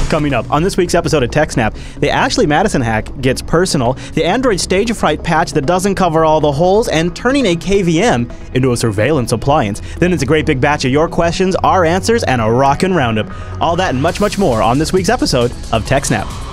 Coming up on this week's episode of TechSNAP, the Ashley Madison hack gets personal, the Android StageFright patch that doesn't cover all the holes, and turning a KVM into a surveillance appliance. Then it's a great big batch of your questions, our answers, and a rockin' roundup. All that and much, much more on this week's episode of TechSNAP.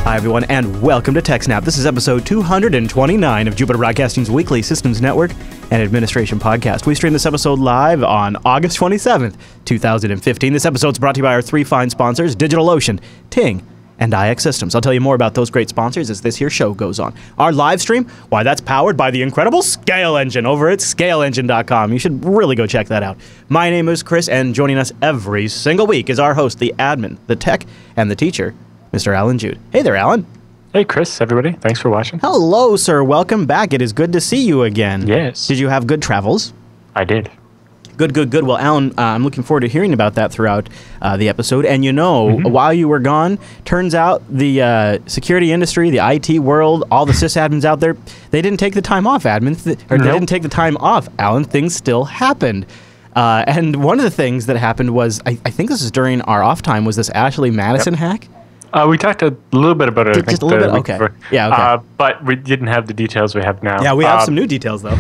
Hi everyone, and welcome to TechSNAP. This is episode 229 of Jupiter Broadcasting's weekly systems network and administration podcast. We stream this episode live on August 27th, 2015. This episode's brought to you by our three fine sponsors, DigitalOcean, Ting, and iXsystems. I'll tell you more about those great sponsors as this here show goes on. Our live stream, why, that's powered by the incredible Scale Engine over at scaleengine.com. You should really go check that out. My name is Chris, and joining us every single week is our host, the admin, the tech, and the teacher, Mr. Alan Jude. Hey there, Alan. Hey, Chris, everybody. Thanks for watching. Hello, sir. Welcome back. It is good to see you again. Yes. Did you have good travels? I did. Good, good, good. Well, Alan, I'm looking forward to hearing about that throughout the episode. And you know, while you were gone, turns out the security industry, the IT world, all the sysadmins out there, they didn't take the time off, they didn't take the time off, Alan. Things still happened. And one of the things that happened was, I think this is during our off time, was this Ashley Madison hack? We talked a little bit about it, I think. Just a little bit? Okay. Before. Yeah, okay. But we didn't have the details we have now. Yeah, we have some new details, though.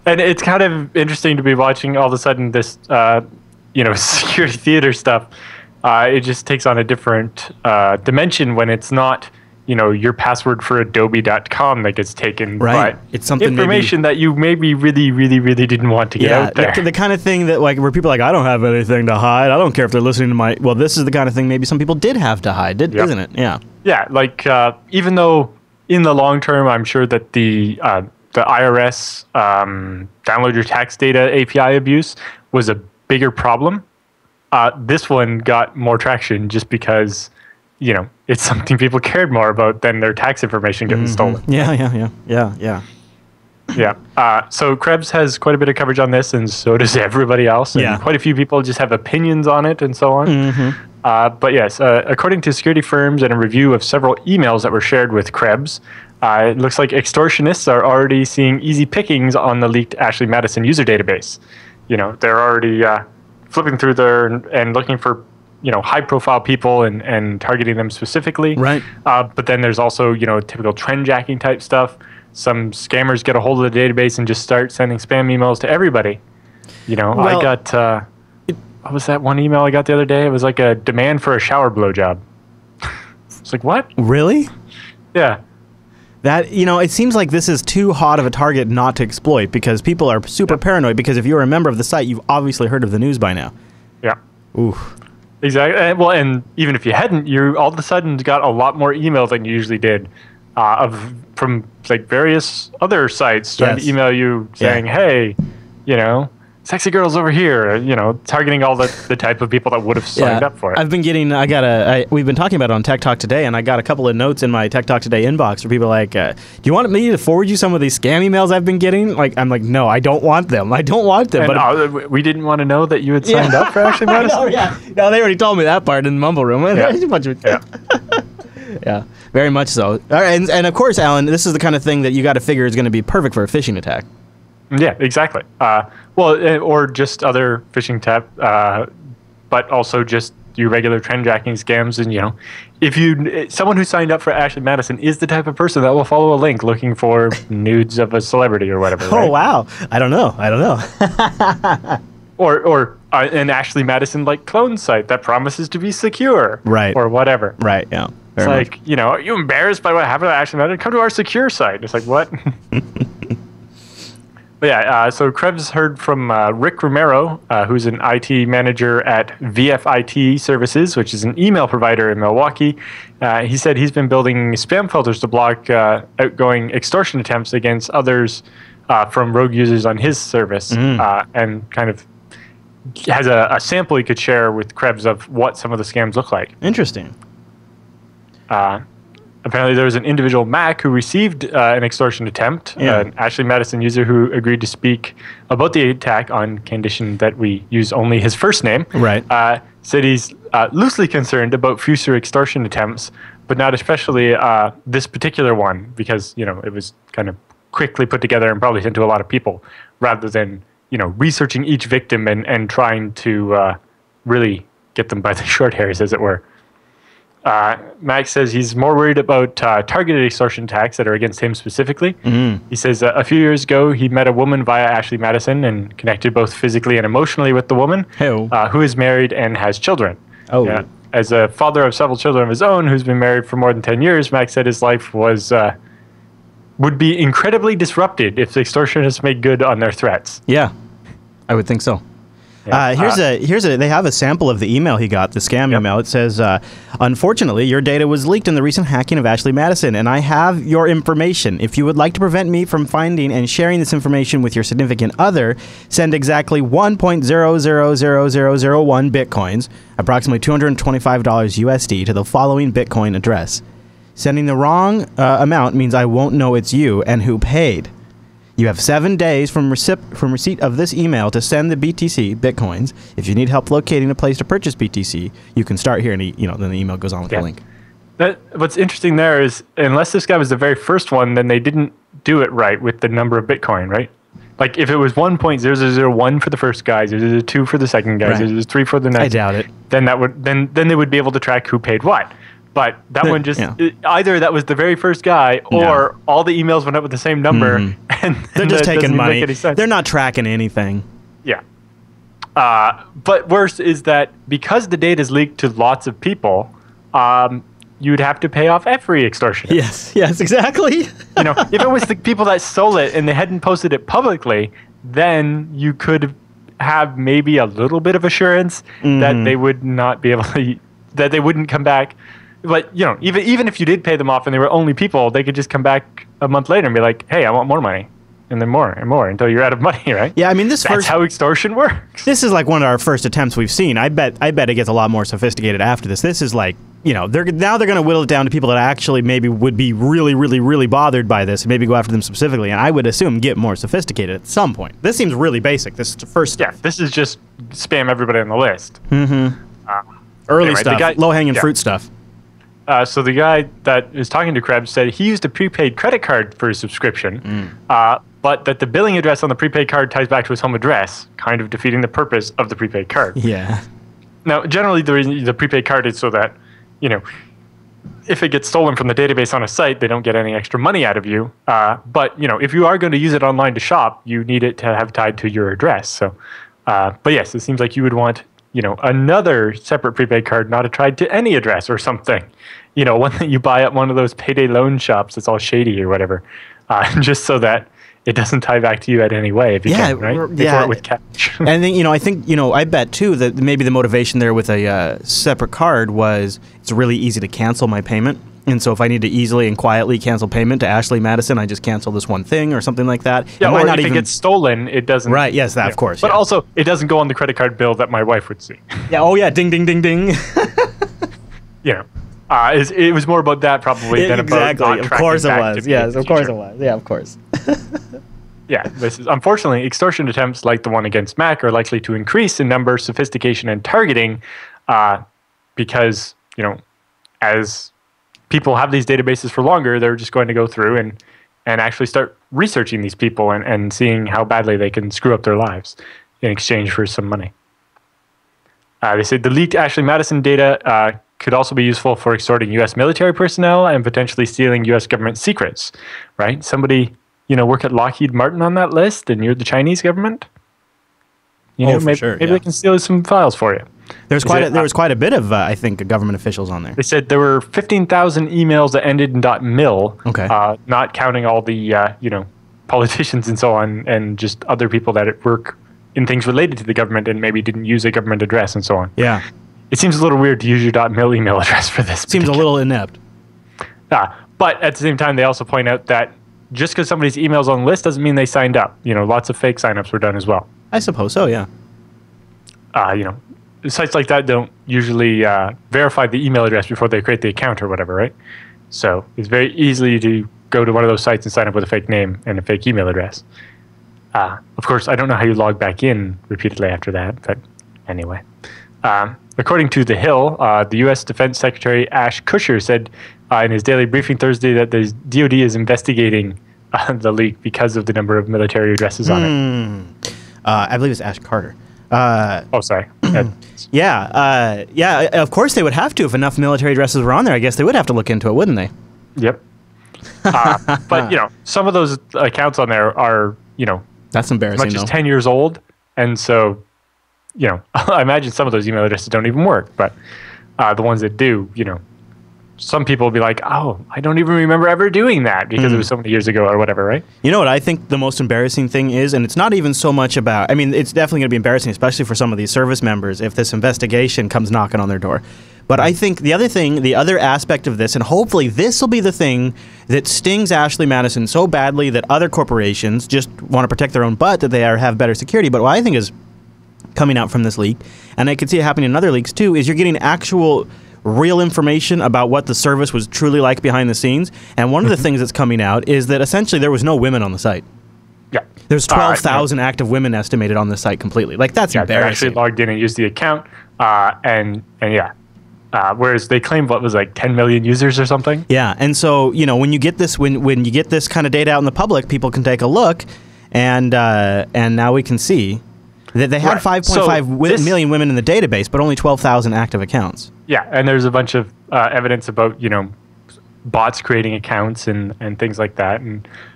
And it's kind of interesting to be watching all of a sudden this, security theater stuff. It just takes on a different dimension when it's not, your password for adobe.com that gets taken. Right. But it's something information that you maybe really, really, really didn't want to get out there. The kind of thing that, where people are like, I don't have anything to hide. I don't care if they're listening to my... Well, this is the kind of thing maybe some people did have to hide, isn't it? Yeah. Yeah, even though in the long term, I'm sure that the IRS download your tax data API abuse was a bigger problem. This one got more traction just because... it's something people cared more about than their tax information getting stolen. Yeah. So Krebs has quite a bit of coverage on this, and so does everybody else. And quite a few people just have opinions on it and so on. But yes, according to security firms and a review of several emails that were shared with Krebs, it looks like extortionists are already seeing easy pickings on the leaked Ashley Madison user database. They're already flipping through there and looking for high-profile people and targeting them specifically. Right. But then there's also, typical trend-jacking type stuff. Some scammers get a hold of the database and just start sending spam emails to everybody. Well, I got, what was that one email I got the other day? It was like a demand for a shower blowjob. It's like, what? Really? Yeah. That, it seems like this is too hot of a target not to exploit because people are super paranoid because if you're a member of the site, you've obviously heard of the news by now. Yeah. Oof. Exactly. Well, and even if you hadn't, you all of a sudden got a lot more email than you usually did from like various other sites trying to email you saying, hey, sexy girls over here, targeting all the type of people that would have signed up for it. I've been getting, we've been talking about it on Tech Talk Today, and I got a couple of notes in my Tech Talk Today inbox where people are like, do you want me to forward you some of these scam emails I've been getting? I'm like, no, I don't want them. I don't want them. And, but we didn't want to know that you had signed up for Ashley Madison? No, they already told me that part in the mumble room. Yeah, very much so. All right, and of course, Alan, this is the kind of thing that you got to figure is going to be perfect for a phishing attack. Yeah, exactly. Or just other phishing but also just your regular trend jacking scams. And if someone who signed up for Ashley Madison is the type of person that will follow a link looking for nudes of a celebrity or whatever. Oh, wow! I don't know. Or an Ashley Madison like clone site that promises to be secure, right? Or whatever, right? Yeah. It's like are you embarrassed by what happened to Ashley Madison? Come to our secure site. It's like what? But yeah, so Krebs heard from Rick Romero, who's an IT manager at VFIT Services, which is an email provider in Milwaukee. He said he's been building spam filters to block outgoing extortion attempts against others from rogue users on his service, and kind of has a sample he could share with Krebs of what some of the scams look like. Interesting. Apparently, there was an individual Mac who received an extortion attempt, an Ashley Madison user who agreed to speak about the attack on condition that we use only his first name. Right. Said he's loosely concerned about future extortion attempts, but not especially this particular one because, it was kind of quickly put together and probably sent to a lot of people, rather than researching each victim and trying to really get them by the short hairs, as it were. Max says he's more worried about targeted extortion attacks that are against him specifically. He says a few years ago he met a woman via Ashley Madison and connected both physically and emotionally with the woman, who is married and has children. As a father of several children of his own who's been married for more than 10 years, Max said his life would be incredibly disrupted if the extortionists made good on their threats. Yeah, I would think so. They have a sample of the email he got, the scam email. It says, unfortunately, your data was leaked in the recent hacking of Ashley Madison, and I have your information. If you would like to prevent me from finding and sharing this information with your significant other, send exactly 1.000001 bitcoins, approximately $225 USD, to the following Bitcoin address. Sending the wrong amount means I won't know it's you and who paid. You have 7 days from receipt of this email to send the BTC, Bitcoins. If you need help locating a place to purchase BTC, you can start here, and then the email goes on with the link. What's interesting there is, unless this guy was the very first one, then they didn't do it right with the number of Bitcoin, right? Like if it was 1.0001 for the first guy, 0.002 for the second guy, 0.003 for the next. I doubt it. Then they would be able to track who paid what. But that one just either that was the very first guy, or all the emails went up with the same number, and they're just taking money. They're not tracking anything. Yeah. But worse is that because the data is leaked to lots of people, you'd have to pay off every extortionist. Yes, exactly. If it was the people that stole it and they hadn't posted it publicly, then you could have maybe a little bit of assurance that they would not be able to, that they wouldn't come back. But even if you did pay them off and they were only people, they could just come back a month later and be like, "Hey, I want more money," and then more and more until you're out of money, right? Yeah, I mean that's how extortion works. This is like one of our first attempts we've seen. I bet it gets a lot more sophisticated after this. This is like they're going to whittle it down to people that actually maybe would be really, really, really bothered by this and maybe go after them specifically. And I would assume get more sophisticated at some point. This seems really basic. This is the first step. Yeah, this is just spam everybody on the list. Early stuff, low-hanging fruit stuff. So the guy that is talking to Krebs said he used a prepaid credit card for his subscription, but that the billing address on the prepaid card ties back to his home address, kind of defeating the purpose of the prepaid card. Yeah. Now, generally, the reason the prepaid card is so that, if it gets stolen from the database on a site, they don't get any extra money out of you. But, if you are going to use it online to shop, you need it to have tied to your address. So, but yes, it seems like you would want another separate prepaid card not tied to any address or something. One that you buy at one of those payday loan shops that's all shady or whatever, just so that it doesn't tie back to you in any way if you can, right? Before it with cash. And then, I bet too that maybe the motivation there with a separate card was it's really easy to cancel my payment. And so if I need to easily and quietly cancel payment to Ashley Madison, I just cancel this one thing or something like that. Yeah, or if it gets stolen, it doesn't. Right, yes, that, of course. But also, it doesn't go on the credit card bill that my wife would see. Yeah, oh yeah, ding, ding, ding, ding. It was more about that probably than about not of course it was. Yes, of course it was. Yeah, of course. Yeah, this is unfortunately extortion attempts like the one against Mac are likely to increase in number, sophistication, and targeting, because as people have these databases for longer, they're just going to go through and actually start researching these people and seeing how badly they can screw up their lives in exchange for some money. They said the leaked Ashley Madison data could also be useful for extorting U.S. military personnel and potentially stealing U.S. government secrets, right? Somebody, work at Lockheed Martin on that list and you're the Chinese government? Maybe they can steal some files for you. There was quite a bit of, I think, government officials on there. They said there were 15,000 emails that ended in .mil, not counting all the, politicians and so on, and just other people that work in things related to the government and maybe didn't use a government address and so on. Yeah. It seems a little weird to use your .mil email address for this. Seems a little inept. But at the same time, they also point out that just because somebody's email's on the list doesn't mean they signed up. Lots of fake signups were done as well. I suppose so, yeah. Sites like that don't usually verify the email address before they create the account or whatever, right? So it's very easy to go to one of those sites and sign up with a fake name and a fake email address. Of course, I don't know how you log back in repeatedly after that, but anyway. According to The Hill, the U.S. Defense Secretary Ash Kusher said in his daily briefing Thursday that the DoD is investigating the leak because of the number of military addresses on it. I believe it's Ash Carter. Oh, sorry. Yeah. Of course they would have to if enough military addresses were on there. I guess they would have to look into it, wouldn't they? Yep. But some of those accounts on there are that's embarrassing. As much as 10 years old, and so I imagine some of those email addresses don't even work. But the ones that do, some people will be like, oh, I don't even remember ever doing that because it was so many years ago or whatever, right? You know what I think the most embarrassing thing is, and it's not even so much about, I mean, it's definitely going to be embarrassing, especially for some of these service members, if this investigation comes knocking on their door. But I think the other aspect of this, and hopefully this will be the thing that stings Ashley Madison so badly that other corporations just want to protect their own butt, that they have better security. But what I think is coming out from this leak, and I could see it happening in other leaks too, is you're getting actual real information about what the service was truly like behind the scenes. And one of the things that's coming out is that essentially there was no women on the site. Yeah. There's 12,000 active women estimated on the site completely. Like, that's embarrassing. They actually logged in and used the account. Whereas they claimed what was like 10 million users or something. Yeah. And so, when you get this, when you get this kind of data out in the public, people can take a look, and now we can see that they had 5.5 million women in the database, but only 12,000 active accounts. Yeah, and there's a bunch of evidence about bots creating accounts and things like that,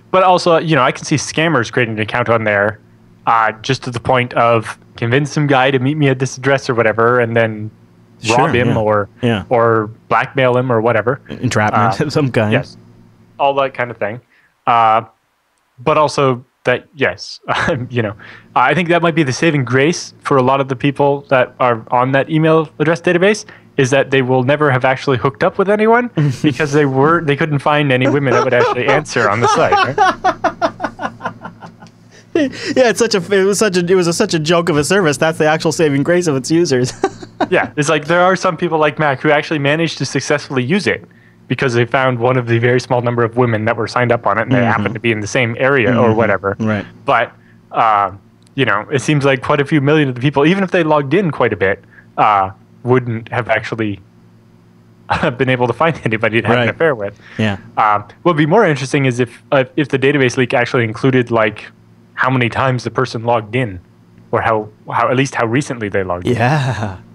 but also I can see scammers creating an account on there, just to the point of convince some guy to meet me at this address or whatever, and then rob him or blackmail him or whatever, entrapment of some kind. Yes, all that kind of thing. But also that I think that might be the saving grace for a lot of the people that are on that email address database, is that they will never have actually hooked up with anyone because they couldn't find any women that would actually answer on the site. Right? Yeah, it was such a joke of a service. That's the actual saving grace of its users. Yeah, it's like there are some people like Mac who actually managed to successfully use it because they found one of the very small number of women that were signed up on it, and they happened to be in the same area or whatever. Right. But it seems like quite a few million of the people, even if they logged in quite a bit, wouldn't have actually been able to find anybody to have an affair with. Yeah. What would be more interesting is if the database leak actually included like how many times the person logged in, or how at least how recently they logged in.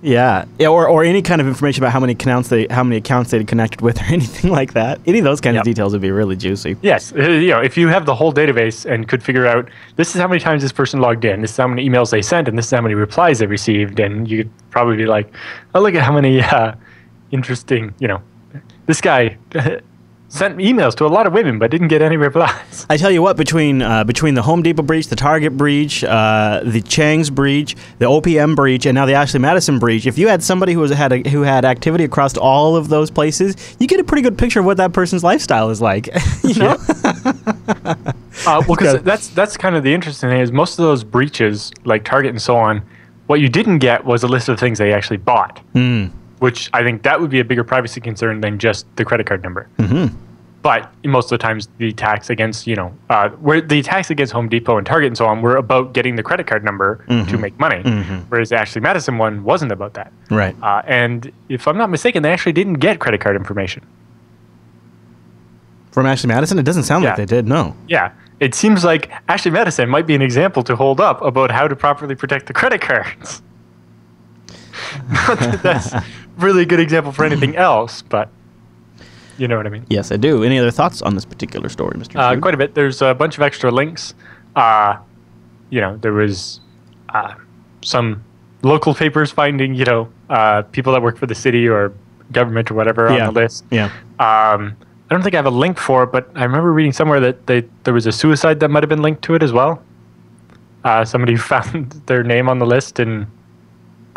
Yeah, or any kind of information about how many accounts they had connected with, or anything like that. Any of those kinds of details would be really juicy. Yes, if you have the whole database and could figure out this is how many times this person logged in, this is how many emails they sent, and this is how many replies they received, and you could probably be like, oh, look at how many interesting, this guy sent emails to a lot of women but didn't get any replies. I tell you what, between the Home Depot breach, the Target breach, the Chang's breach, the OPM breach, and now the Ashley Madison breach, if you had somebody who had activity across all of those places, you get a pretty good picture of what that person's lifestyle is like. Well, because that's kind of the interesting thing is most of those breaches, like Target and so on, what you didn't get was a list of things they actually bought. Which I think that would be a bigger privacy concern than just the credit card number. But most of the times, the attacks against where the attacks against Home Depot and Target and so on were about getting the credit card number to make money, whereas the Ashley Madison one wasn't about that. Right. And if I'm not mistaken, they actually didn't get credit card information from Ashley Madison. It doesn't sound like they did. No. Yeah. It seems like Ashley Madison might be an example to hold up about how to properly protect the credit cards. Not that that's really a good example for anything else, but you know what I mean. Yes, I do. Any other thoughts on this particular story, Mr. Quite a bit. There's a bunch of extra links. There was some local papers finding, people that work for the city or government or whatever on the list. Yeah. I don't think I have a link for it, but I remember reading somewhere that there was a suicide that might have been linked to it as well. Somebody found their name on the list and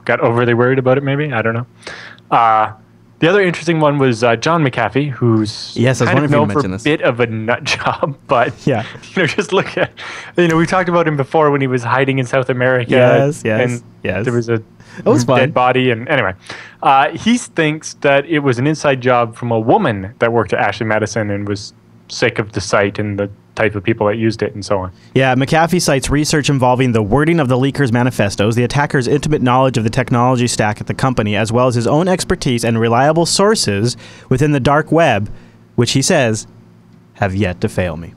got overly worried about it, maybe. I don't know. The other interesting one was John McAfee, who's kind of known for a bit of a nut job, but just look at, we talked about him before when he was hiding in South America. Yes. There was a dead body, and anyway, he thinks that it was an inside job from a woman that worked at Ashley Madison and was sick of the site and the type of people that used it and so on. Yeah, McAfee cites research involving the wording of the leakers' manifestos, the attacker's intimate knowledge of the technology stack at the company, as well as his own expertise and reliable sources within the dark web, which he says have yet to fail me.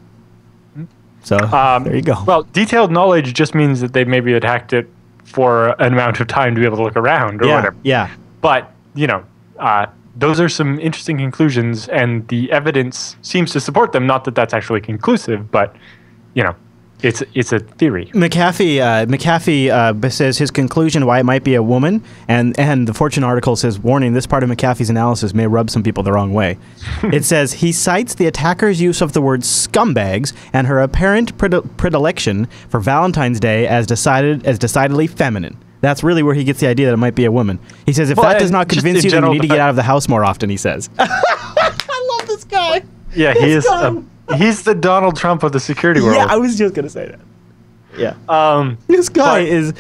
So there you go. Well, detailed knowledge just means that they maybe had hacked it for an amount of time to be able to look around or whatever. Yeah. But, those are some interesting conclusions, and the evidence seems to support them. Not that that's actually conclusive, but, it's a theory. McAfee says his conclusion why it might be a woman, and the Fortune article says, warning, this part of McAfee's analysis may rub some people the wrong way. It says he cites the attacker's use of the word scumbags and her apparent predilection for Valentine's Day as decidedly feminine. That's really where he gets the idea that it might be a woman. He says, if that does not convince you, then you need to get out of the house more often, he says. I love this guy. Yeah, he's the Donald Trump of the security world. Yeah, I was just going to say that. Yeah. This guy is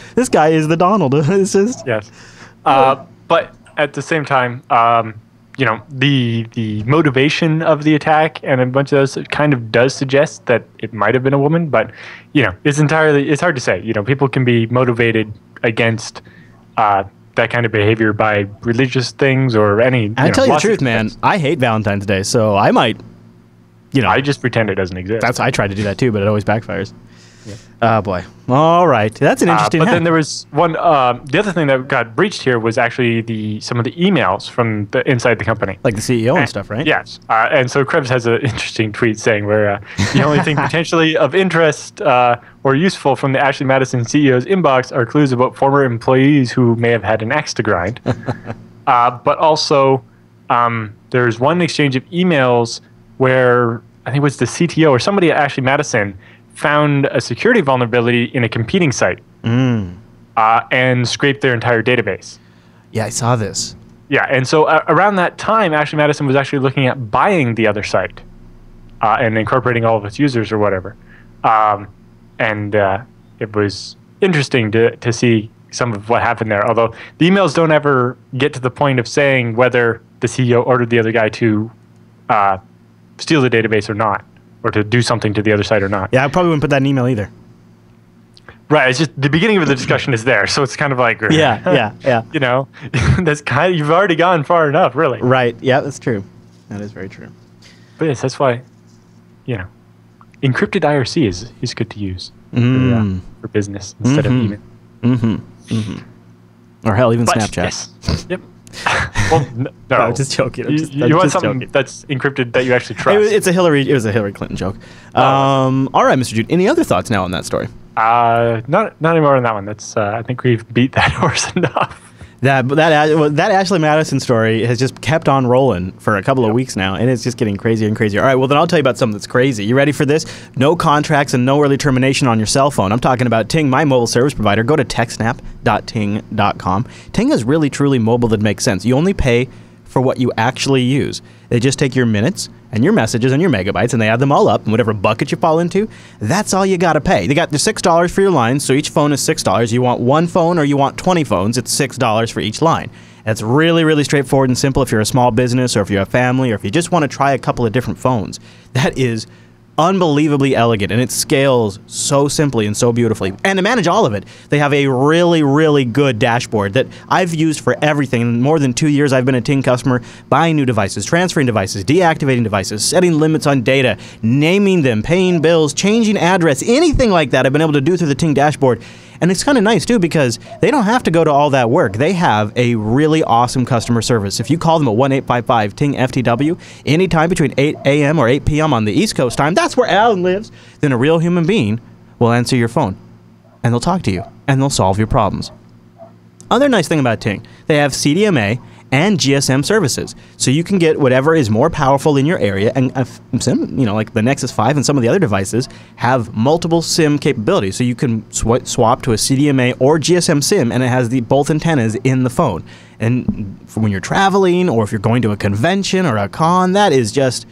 the Donald. It's just... Yes. But at the same time, the motivation of the attack and a bunch of those kind of does suggest that it might have been a woman, but it's hard to say. People can be motivated against that kind of behavior by religious things or any. I tell you the truth, man. I hate Valentine's Day, so I might. I just pretend it doesn't exist. I tried to do that too, but it always backfires. Yeah. Oh boy. All right, that's an interesting. But then there was one. The other thing that got breached here was actually some of the emails from inside the company, like the CEO and stuff, right? Yes. And so Krebs has an interesting tweet saying where the only thing potentially of interest or useful from the Ashley Madison CEO's inbox are clues about former employees who may have had an axe to grind. But also, there's one exchange of emails where I think it was the CTO or somebody at Ashley Madison found a security vulnerability in a competing site and scraped their entire database. Yeah, I saw this. Yeah, and so around that time, Ashley Madison was actually looking at buying the other site and incorporating all of its users or whatever. And it was interesting to see some of what happened there, although the emails don't ever get to the point of saying whether the CEO ordered the other guy to steal the database or not, or to do something to the other site or not. Yeah, I probably wouldn't put that in email either. Right, it's just the beginning of the discussion is there, so it's kind of like... Yeah. That's you've already gone far enough, really. Right, yeah, that's true. That is very true. But yes, that's why, encrypted IRC is good to use for business instead of email. Or hell, even but, Snapchat. Yes. Yep. Well, no. I'm just joking. You want something that's encrypted that you actually trust. It was a Hillary Clinton joke. All right, Mr. Jude. Any other thoughts now on that story? Not anymore on that one. That's I think we've beat that horse enough. That Ashley Madison story has just kept on rolling for a couple of weeks now, and it's just getting crazier and crazier. All right, well, then I'll tell you about something that's crazy. You ready for this? No contracts and no early termination on your cell phone. I'm talking about Ting, my mobile service provider. Go to techsnap.ting.com. Ting is really, truly mobile that makes sense. You only pay for what you actually use. They just take your minutes and your messages and your megabytes, and they add them all up, and whatever bucket you fall into, that's all you got to pay. They got the $6 for your lines, so each phone is $6. You want one phone or you want 20 phones, it's $6 for each line. It's really, really straightforward and simple if you're a small business or if you're a family or if you just want to try a couple of different phones. That is unbelievably elegant, and it scales so simply and so beautifully. And to manage all of it, they have a really, really good dashboard that I've used for everything. In more than 2 years, I've been a Ting customer, buying new devices, transferring devices, deactivating devices, setting limits on data, naming them, paying bills, changing address, anything like that I've been able to do through the Ting dashboard. And it's kind of nice, too, because they don't have to go to all that work. They have a really awesome customer service. If you call them at 1-855-TING-FTW anytime between 8 a.m. or 8 p.m. on the East Coast time, that's where Alan lives, then a real human being will answer your phone. And they'll talk to you. And they'll solve your problems. Other nice thing about Ting, they have CDMA and GSM services. So you can get whatever is more powerful in your area, and SIM, like the Nexus 5 and some of the other devices have multiple SIM capabilities. So you can swap to a CDMA or GSM SIM, and it has both antennas in the phone. And for when you're traveling, or if you're going to a convention or a con, that is just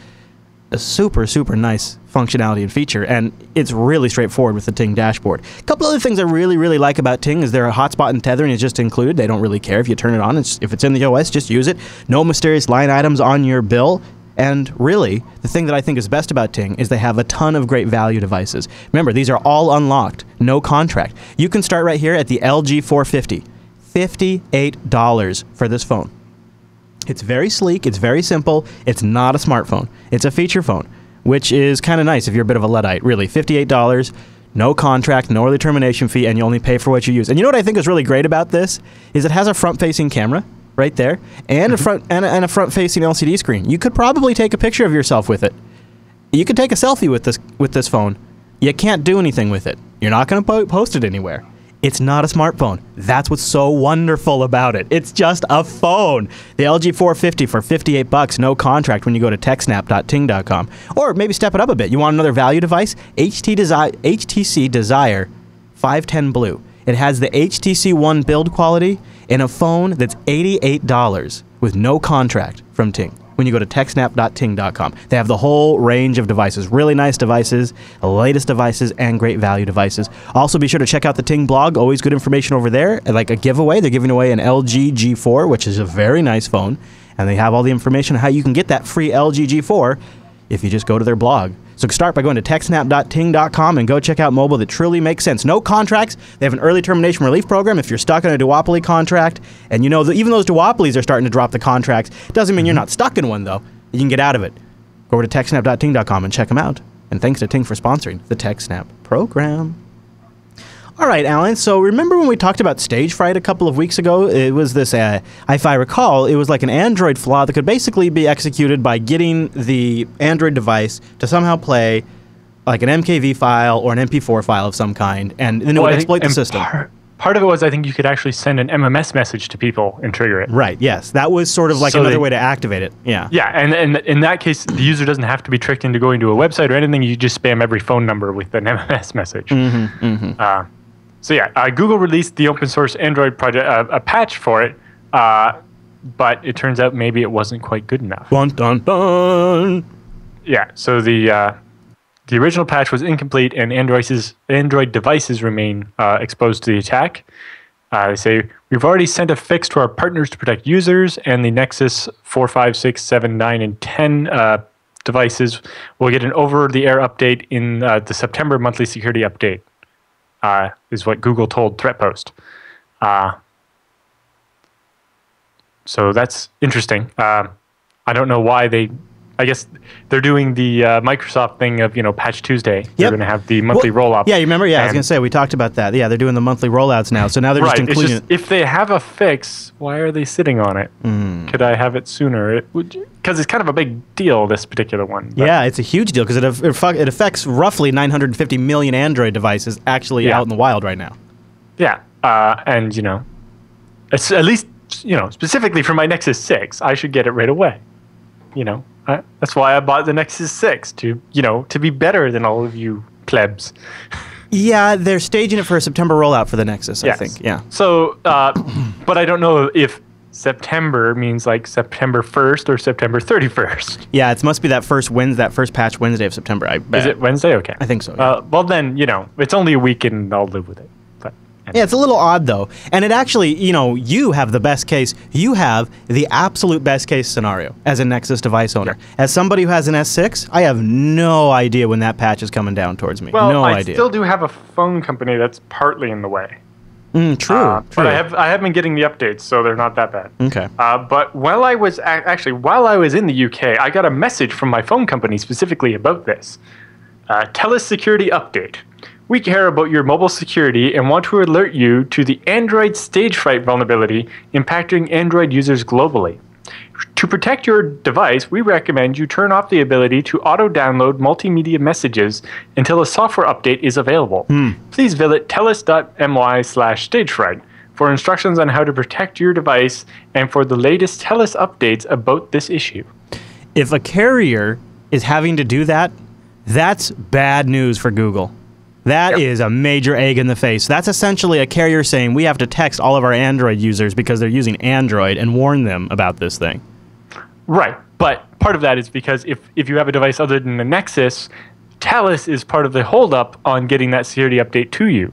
a super, super nice functionality and feature, and it's really straightforward with the Ting dashboard. A couple other things I really, really like about Ting is their hotspot and tethering is just included. They don't really care if you turn it on. If it's in the OS, just use it. No mysterious line items on your bill. And really, the thing that I think is best about Ting is they have a ton of great value devices. Remember, these are all unlocked, no contract. You can start right here at the LG 450. $58 for this phone. It's very sleek, it's very simple, it's not a smartphone, it's a feature phone. which is kind of nice if you're a bit of a Luddite. Really, $58, no contract, no early termination fee, and you only pay for what you use. And you know what I think is really great about this is it has a front-facing camera right there, and a front-facing LCD screen. You could probably take a picture of yourself with it. You could take a selfie with this phone. You can't do anything with it. You're not going to post it anywhere. It's not a smartphone. That's what's so wonderful about it. It's just a phone. The LG 450 for $58, no contract when you go to techsnap.ting.com. Or maybe step it up a bit. You want another value device? HTC Desire 510 Blue. It has the HTC One build quality in a phone that's $88 with no contract from Ting. When you go to techsnap.ting.com. They have the whole range of devices. Really nice devices, the latest devices, and great value devices. Also, be sure to check out the Ting blog. Always good information over there. Like a giveaway, they're giving away an LG G4, which is a very nice phone. And they have all the information on how you can get that free LG G4 if you just go to their blog. So start by going to techsnap.ting.com and go check out mobile that truly makes sense. No contracts. They have an early termination relief program if you're stuck in a duopoly contract. And you know, even those duopolies are starting to drop the contracts. Doesn't mean you're not stuck in one, though. You can get out of it. Go over to techsnap.ting.com and check them out. And thanks to Ting for sponsoring the TechSNAP program. All right, Alan, so remember when we talked about StageFright a couple of weeks ago? It was this, if I recall, it was like an Android flaw that could basically be executed by getting the Android device to somehow play like an MKV file or an MP4 file of some kind, and then it would exploit the system. Part of it was I think you could actually send an MMS message to people and trigger it. Right, yes. That was sort of like another way to activate it. Yeah. Yeah, and in that case, the user doesn't have to be tricked into going to a website or anything. You just spam every phone number with an MMS message. So yeah, Google released the open source Android project, a patch for it, but it turns out maybe it wasn't quite good enough. Dun, dun, dun. Yeah, so the original patch was incomplete, and Android devices remain exposed to the attack. They say, we've already sent a fix to our partners to protect users, and the Nexus 4, 5, 6, 7, 9, and 10 devices will get an over-the-air update in the September monthly security update. Is what Google told ThreatPost. So that's interesting. I don't know why I guess they're doing the Microsoft thing of, Patch Tuesday. They're going to have the monthly rollout. Yeah, you remember? Yeah, I was going to say, we talked about that. Yeah, they're doing the monthly rollouts now. So now they're just including it. If they have a fix, why are they sitting on it? Could I have it sooner? Because it's kind of a big deal, this particular one. Yeah, it's a huge deal because it affects roughly 950 million Android devices actually out in the wild right now. Yeah, and, it's at least, specifically for my Nexus 6, I should get it right away. That's why I bought the Nexus 6 to be better than all of you plebs. Yeah, they're staging it for a September rollout for the Nexus, I think. Yeah. So, but I don't know if September means like September 1st or September 31st. Yeah, it must be that first patch Wednesday of September, I bet. Is it Wednesday? Okay. I think so. Yeah. Well, then, it's only a week and I'll live with it. Yeah, it's a little odd, though. And it actually, you have the best case. You have the absolute best case scenario as a Nexus device owner. Yeah. As somebody who has an S6, I have no idea when that patch is coming down towards me. Well, I still do have a phone company that's partly in the way. True. But I have been getting the updates, so they're not that bad. Okay. But while I was in the UK, I got a message from my phone company specifically about this. Tell us security update. We care about your mobile security and want to alert you to the Android StageFright vulnerability impacting Android users globally. To protect your device, we recommend you turn off the ability to auto-download multimedia messages until a software update is available. Please visit telus.my/stagefright for instructions on how to protect your device and for the latest TELUS updates about this issue. If a carrier is having to do that, that's bad news for Google. That is a major egg in the face. That's essentially a carrier saying we have to text all of our Android users because they're using Android and warn them about this thing. Right. But part of that is because if you have a device other than the Nexus, TELUS is part of the holdup on getting that security update to you.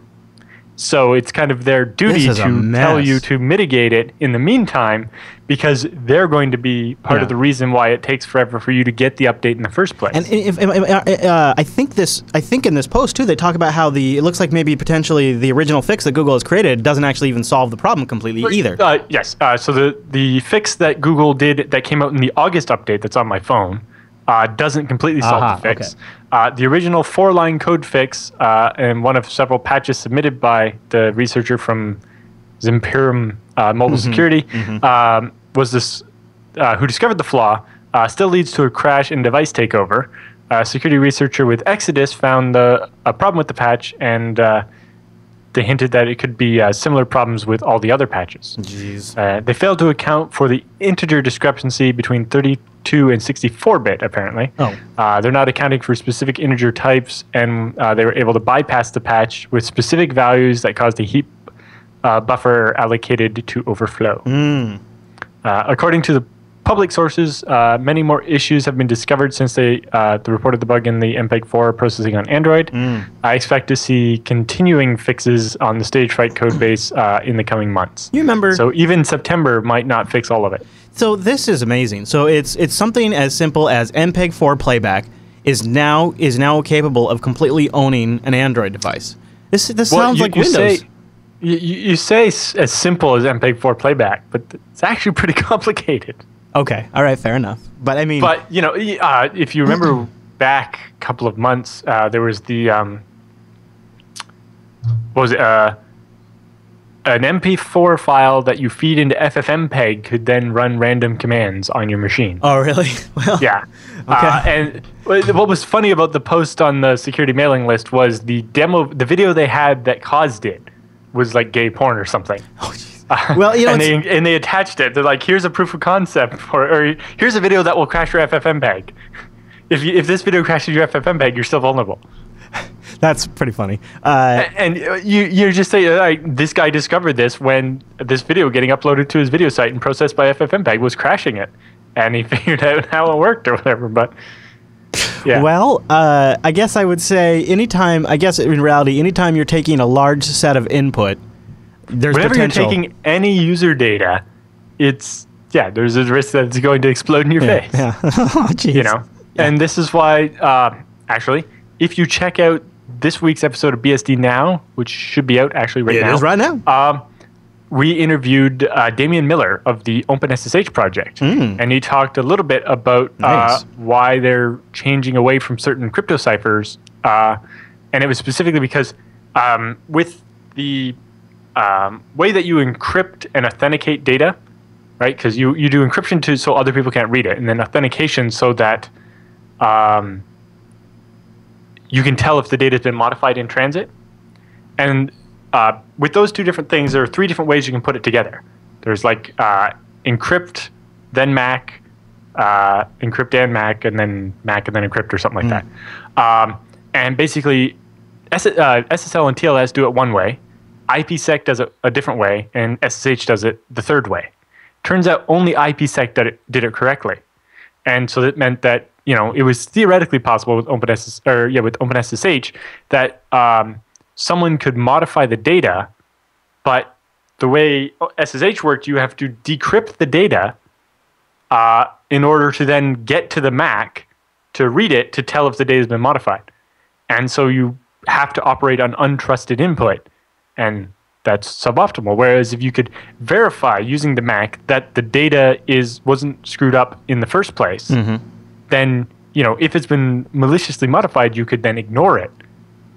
So it's kind of their duty to tell you to mitigate it in the meantime, because they're going to be part of the reason why it takes forever for you to get the update in the first place. And I think in this post too, they talk about how it looks like maybe potentially the original fix that Google has created doesn't actually even solve the problem completely either. Yes. So the fix that Google did that came out in the August update that's on my phone doesn't completely solve the fix. Okay. The original 4-line code fix and one of several patches submitted by the researcher from Zimperum Mobile Security was this who discovered the flaw still leads to a crash and device takeover. A security researcher with Exodus found a problem with the patch, and they hinted that it could be similar problems with all the other patches. Jeez. They failed to account for the integer discrepancy between 32 and 64-bit, apparently. They're not accounting for specific integer types, and they were able to bypass the patch with specific values that caused a heap buffer allocated to overflow. According to the public sources, many more issues have been discovered since they reported the bug in the MPEG-4 processing on Android. I expect to see continuing fixes on the StageFright code base in the coming months. You remember? So even September might not fix all of it. So this is amazing. So it's something as simple as MPEG-4 playback is now capable of completely owning an Android device. This sounds like Windows. You say as simple as MPEG-4 playback, but it's actually pretty complicated. Okay, all right, fair enough. But I mean, if you remember back a couple of months, there was the what was it? An MP4 file that you feed into FFmpeg could then run random commands on your machine. Oh, really? Well, yeah. Okay. And what was funny about the post on the security mailing list was the video they had that caused it was like gay porn or something. Oh, geez. Well, and they attached it. They're like, here's a proof of concept or here's a video that will crash your FFmpeg. If this video crashes your FFmpeg, you're still vulnerable. That's pretty funny. And you just say, this guy discovered this when this video getting uploaded to his video site and processed by FFmpeg was crashing it, and he figured out how it worked or whatever. But yeah. Well, I guess I would say anytime you're taking a large set of input, there's whenever potential. You're taking any user data, there's a risk that it's going to explode in your face. Yeah. Oh, geez. And this is why, actually, if you check out this week's episode of BSD Now, which should be out actually right now. It is right now. We interviewed Damian Miller of the OpenSSH project, and he talked a little bit about why they're changing away from certain crypto ciphers, and it was specifically because with the way that you encrypt and authenticate data, right? Because you do encryption so other people can't read it, and then authentication so that you can tell if the data has been modified in transit. And with those two different things, there are 3 different ways you can put it together. There's like encrypt, then MAC, encrypt and MAC, and then MAC and then encrypt or something like that. And basically, SSL and TLS do it one way, IPsec does it a different way, and SSH does it the third way. Turns out only IPsec did it correctly. And so that meant that it was theoretically possible with OpenSSH that someone could modify the data, but the way SSH worked, you have to decrypt the data in order to then get to the MAC to read it to tell if the data has been modified. And so you have to operate on untrusted input, and that's suboptimal. Whereas if you could verify using the MAC that the data wasn't screwed up in the first place, then if it's been maliciously modified, you could then ignore it,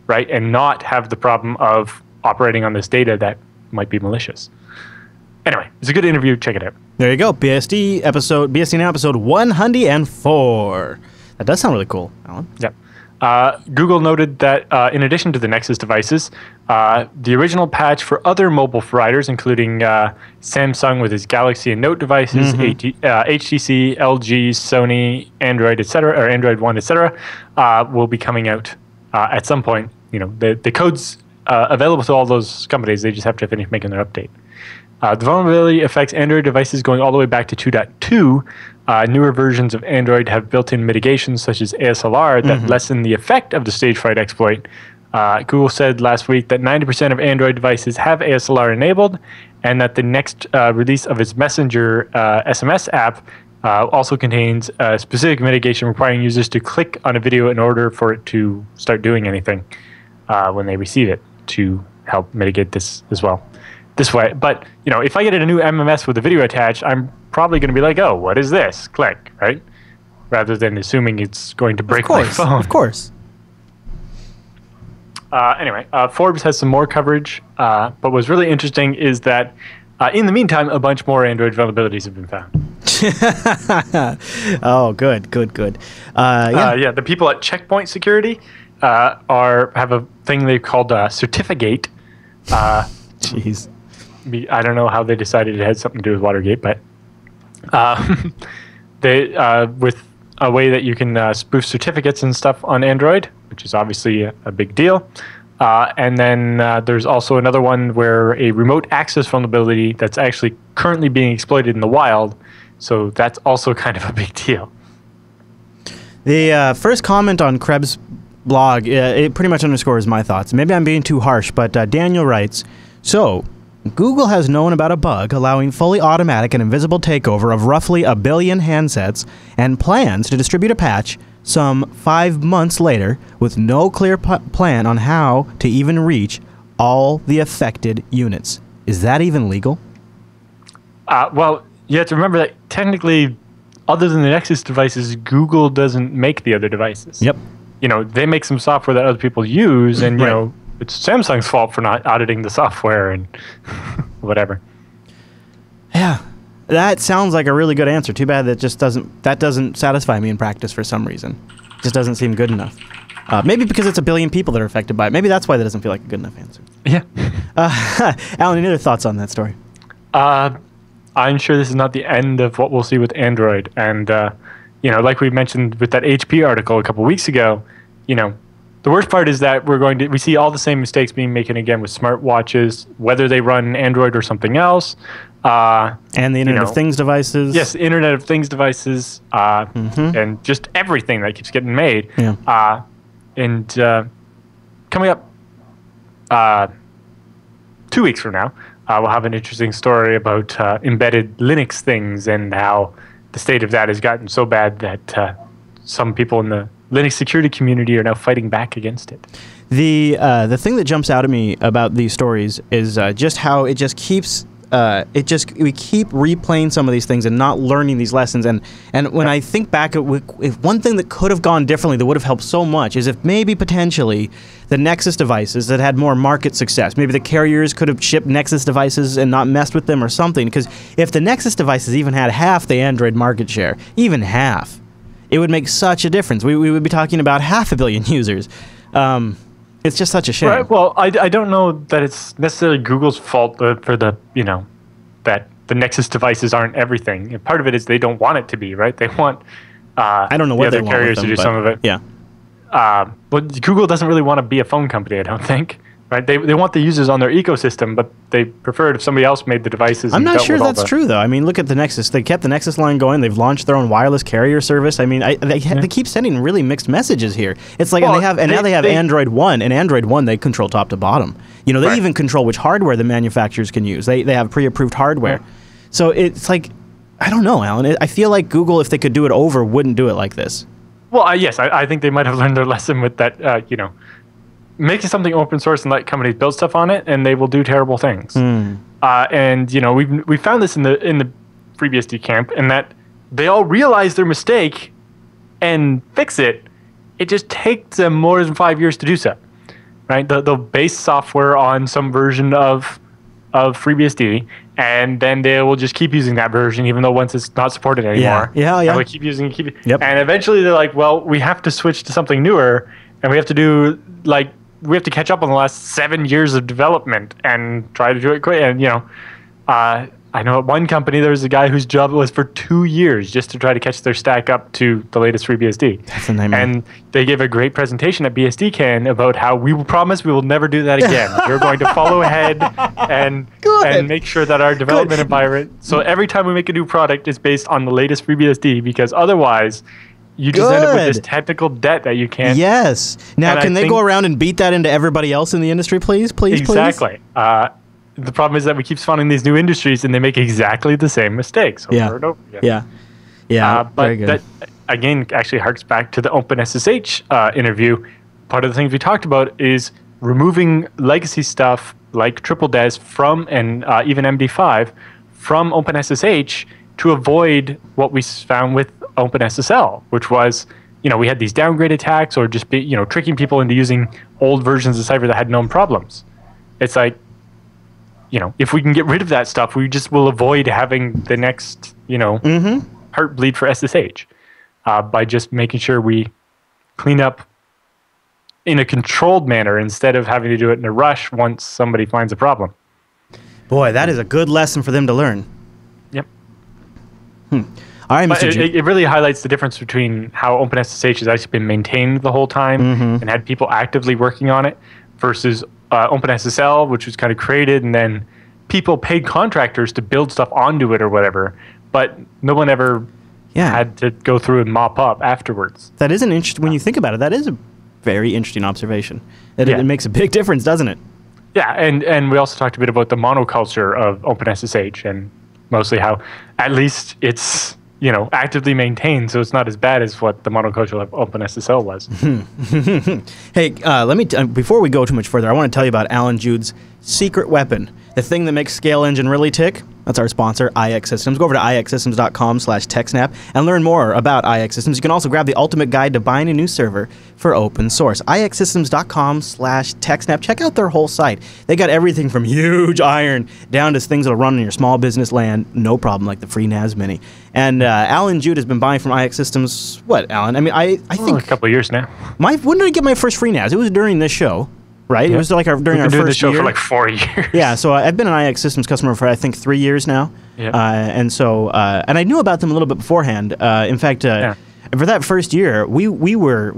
right, and not have the problem of operating on this data that might be malicious. Anyway, it's a good interview. Check it out. There you go. BSD Now episode 104. That does sound really cool, Alan. Yep. Google noted that in addition to the Nexus devices, the original patch for other mobile providers, including Samsung with its Galaxy and Note devices, HTC, LG, Sony, Android, etc., or Android One, etc., will be coming out at some point. The code's available to all those companies. They just have to finish making their update. The vulnerability affects Android devices going all the way back to 2.2. Newer versions of Android have built-in mitigations such as ASLR that lessen the effect of the StageFright exploit. Google said last week that 90% of Android devices have ASLR enabled, and that the next release of its Messenger SMS app also contains a specific mitigation requiring users to click on a video in order for it to start doing anything when they receive it, to help mitigate this as well. This way, but if I get a new MMS with a video attached, I'm probably going to be like, "Oh, what is this?" Click, right? rather than assuming it's going to break my phone. Of course. Anyway, Forbes has some more coverage, but what's really interesting is that in the meantime, a bunch more Android vulnerabilities have been found. Oh, good. The people at Checkpoint Security have a thing they called Certificate. Jeez. I don't know how they decided it had something to do with Watergate, but they with a way that you can spoof certificates and stuff on Android, which is obviously a big deal. And then there's also another one where a remote access vulnerability that's actually currently being exploited in the wild. So that's also kind of a big deal. The first comment on Krebs' blog, it pretty much underscores my thoughts. Maybe I'm being too harsh, but Daniel writes, so Google has known about a bug allowing fully automatic and invisible takeover of roughly 1 billion handsets and plans to distribute a patch some 5 months later with no clear plan on how to even reach all the affected units. Is that even legal? Well, you have to remember that technically, other than the Nexus devices, Google doesn't make the other devices. Yep. They make some software that other people use, and it's Samsung's fault for not auditing the software and whatever. Yeah. That sounds like a really good answer. Too bad that doesn't satisfy me in practice for some reason. It just doesn't seem good enough. Maybe because it's 1 billion people that are affected by it. Maybe that's why that doesn't feel like a good enough answer. Yeah. Alan, any other thoughts on that story? I'm sure this is not the end of what we'll see with Android. And, like we mentioned with that HP article a couple weeks ago, the worst part is that we see all the same mistakes being made again with smartwatches, whether they run Android or something else. And the Internet of Things devices. Yes, Internet of Things devices, and just everything that keeps getting made. Yeah. Coming up 2 weeks from now, we'll have an interesting story about embedded Linux things and how the state of that has gotten so bad that some people in the Linux security community are now fighting back against it. The thing that jumps out at me about these stories is just how it just keeps we keep replaying some of these things and not learning these lessons. And when I think back, if one thing that could have gone differently that would have helped so much is if maybe potentially the Nexus devices that had more market success, maybe the carriers could have shipped Nexus devices and not messed with them or something. Because if the Nexus devices even had half the Android market share, even half, it would make such a difference. We would be talking about 500 million users. It's just such a shame. Right. Well, I don't know that it's necessarily Google's fault for the, that the Nexus devices aren't everything. And part of it is they don't want it to be, right? They want I don't know what the other carriers to do some of it. Yeah. But Google doesn't really want to be a phone company, I don't think. Right? They want the users on their ecosystem, but they prefer it if somebody else made the devices. I'm not sure that's true, though. I mean, look at the Nexus. They kept the Nexus line going. They've launched their own wireless carrier service. I mean, they keep sending really mixed messages here. It's like, now they have Android One, and Android One they control top to bottom. They even control which hardware the manufacturers can use. They have pre-approved hardware. Yeah. So it's like, I don't know, Alan. I feel like Google, if they could do it over, wouldn't do it like this. Well, yes, I think they might have learned their lesson with that, make something open source and let companies build stuff on it, and they will do terrible things. And we found this in the FreeBSD camp, in that they all realize their mistake and fix it. It just takes them more than 5 years to do so. Right? They'll base software on some version of FreeBSD, and then they will just keep using that version, even though once it's not supported anymore. Yeah. And we keep using it. And eventually they're like, well, we have to switch to something newer, and we have to catch up on the last 7 years of development and try to do it quick. And, I know at one company there was a guy whose job it was for 2 years just to try to catch their stack up to the latest FreeBSD. That's a nightmare. And they gave a great presentation at BSDCan about how we will promise we will never do that again. We're going to follow ahead and make sure that our development environment. So every time we make a new product, it's based on the latest FreeBSD, because otherwise you just end up with this technical debt that you can't. Yes. Now, can they go around and beat that into everybody else in the industry, please? Exactly. The problem is that we keep spawning these new industries, and they make exactly the same mistakes over and over again. Yeah. But very good. That, again, actually harks back to the OpenSSH interview. Part of the things we talked about is removing legacy stuff like triple des from, and even MD5 from OpenSSH, to avoid what we found with OpenSSL, which was, we had these downgrade attacks or just tricking people into using old versions of Cypher that had known problems. It's like, if we can get rid of that stuff, we just will avoid having the next, heartbleed for SSH by just making sure we clean up in a controlled manner instead of having to do it in a rush once somebody finds a problem. Boy, that is a good lesson for them to learn. Yep. All right, Mr. G. It really highlights the difference between how OpenSSH has actually been maintained the whole time and had people actively working on it versus OpenSSL, which was kind of created and then people paid contractors to build stuff onto it or whatever, but no one ever had to go through and mop up afterwards. That is an interesting, when you think about it, that is a very interesting observation. It makes a big difference, doesn't it? Yeah, and we also talked a bit about the monoculture of OpenSSH and mostly how at least it's actively maintained, so it's not as bad as what the monoculture of OpenSSL was. Hey, let me before we go too much further, I want to tell you about Alan Jude's secret weapon, the thing that makes Scale Engine really tick. That's our sponsor, iXsystems. Go over to iXsystems.com/TechSNAP and learn more about iXsystems. You can also grab the ultimate guide to buying a new server for open source. iXsystems.com/TechSNAP. Check out their whole site. They got everything from huge iron down to things that'll run in your small business land, no problem, like the free NAS Mini. And Alan Jude has been buying from iXsystems, what, Alan? I mean, I think... a couple of years now. When did I get my first free NAS? It was during this show. Right? It was like during our first year. We've been doing the show for like 4 years. Yeah, so I've been an iXsystems customer for, I think, 3 years now. Yep. And I knew about them a little bit beforehand. In fact, for that first year, we were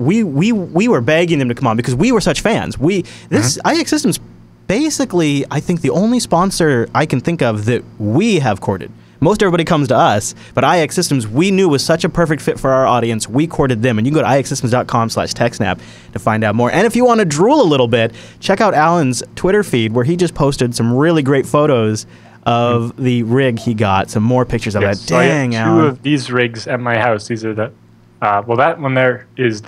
begging them to come on because we were such fans. iXsystems, basically, I think the only sponsor I can think of that we have courted. Most everybody comes to us, but iXsystems we knew was such a perfect fit for our audience, we courted them. And you can go to iXsystems.com/TechSNAP to find out more. And if you want to drool a little bit, check out Alan's Twitter feed where he just posted some really great photos of the rig he got. Some more pictures of that. So Dang, I have Alan. 2 of these rigs at my house. These are the, that one there is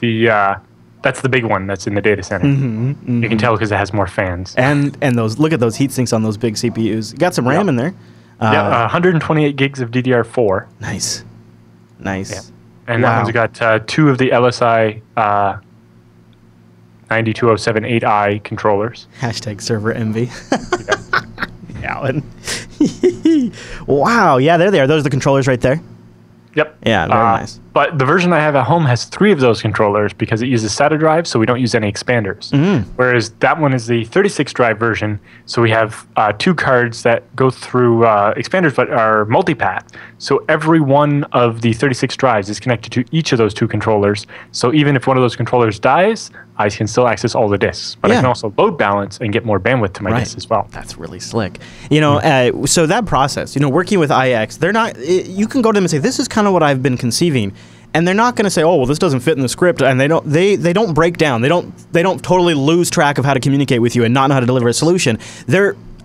that's the big one that's in the data center. You can tell because it has more fans. And look at those heat sinks on those big CPUs. You got some RAM in there. 128 gigs of DDR4. Nice. Yeah. And that one's got 2 of the LSI 92078i controllers. # server envy. Alan. Wow. Yeah, there they are. Those are the controllers right there. Yep. Yeah, very nice. But the version I have at home has 3 of those controllers because it uses SATA drive, so we don't use any expanders. Whereas that one is the 36 drive version, so we have 2 cards that go through expanders but are multipath. So every one of the 36 drives is connected to each of those 2 controllers. So even if one of those controllers dies, I can still access all the disks. But I can also load balance and get more bandwidth to my disks as well. That's really slick. So that process, working with IX, they're not. You can go to them and say, "This is kind of what I've been conceiving," and they're not going to say, "Oh, well, this doesn't fit in the script," and they don't. They don't break down. They don't totally lose track of how to communicate with you and not know how to deliver a solution.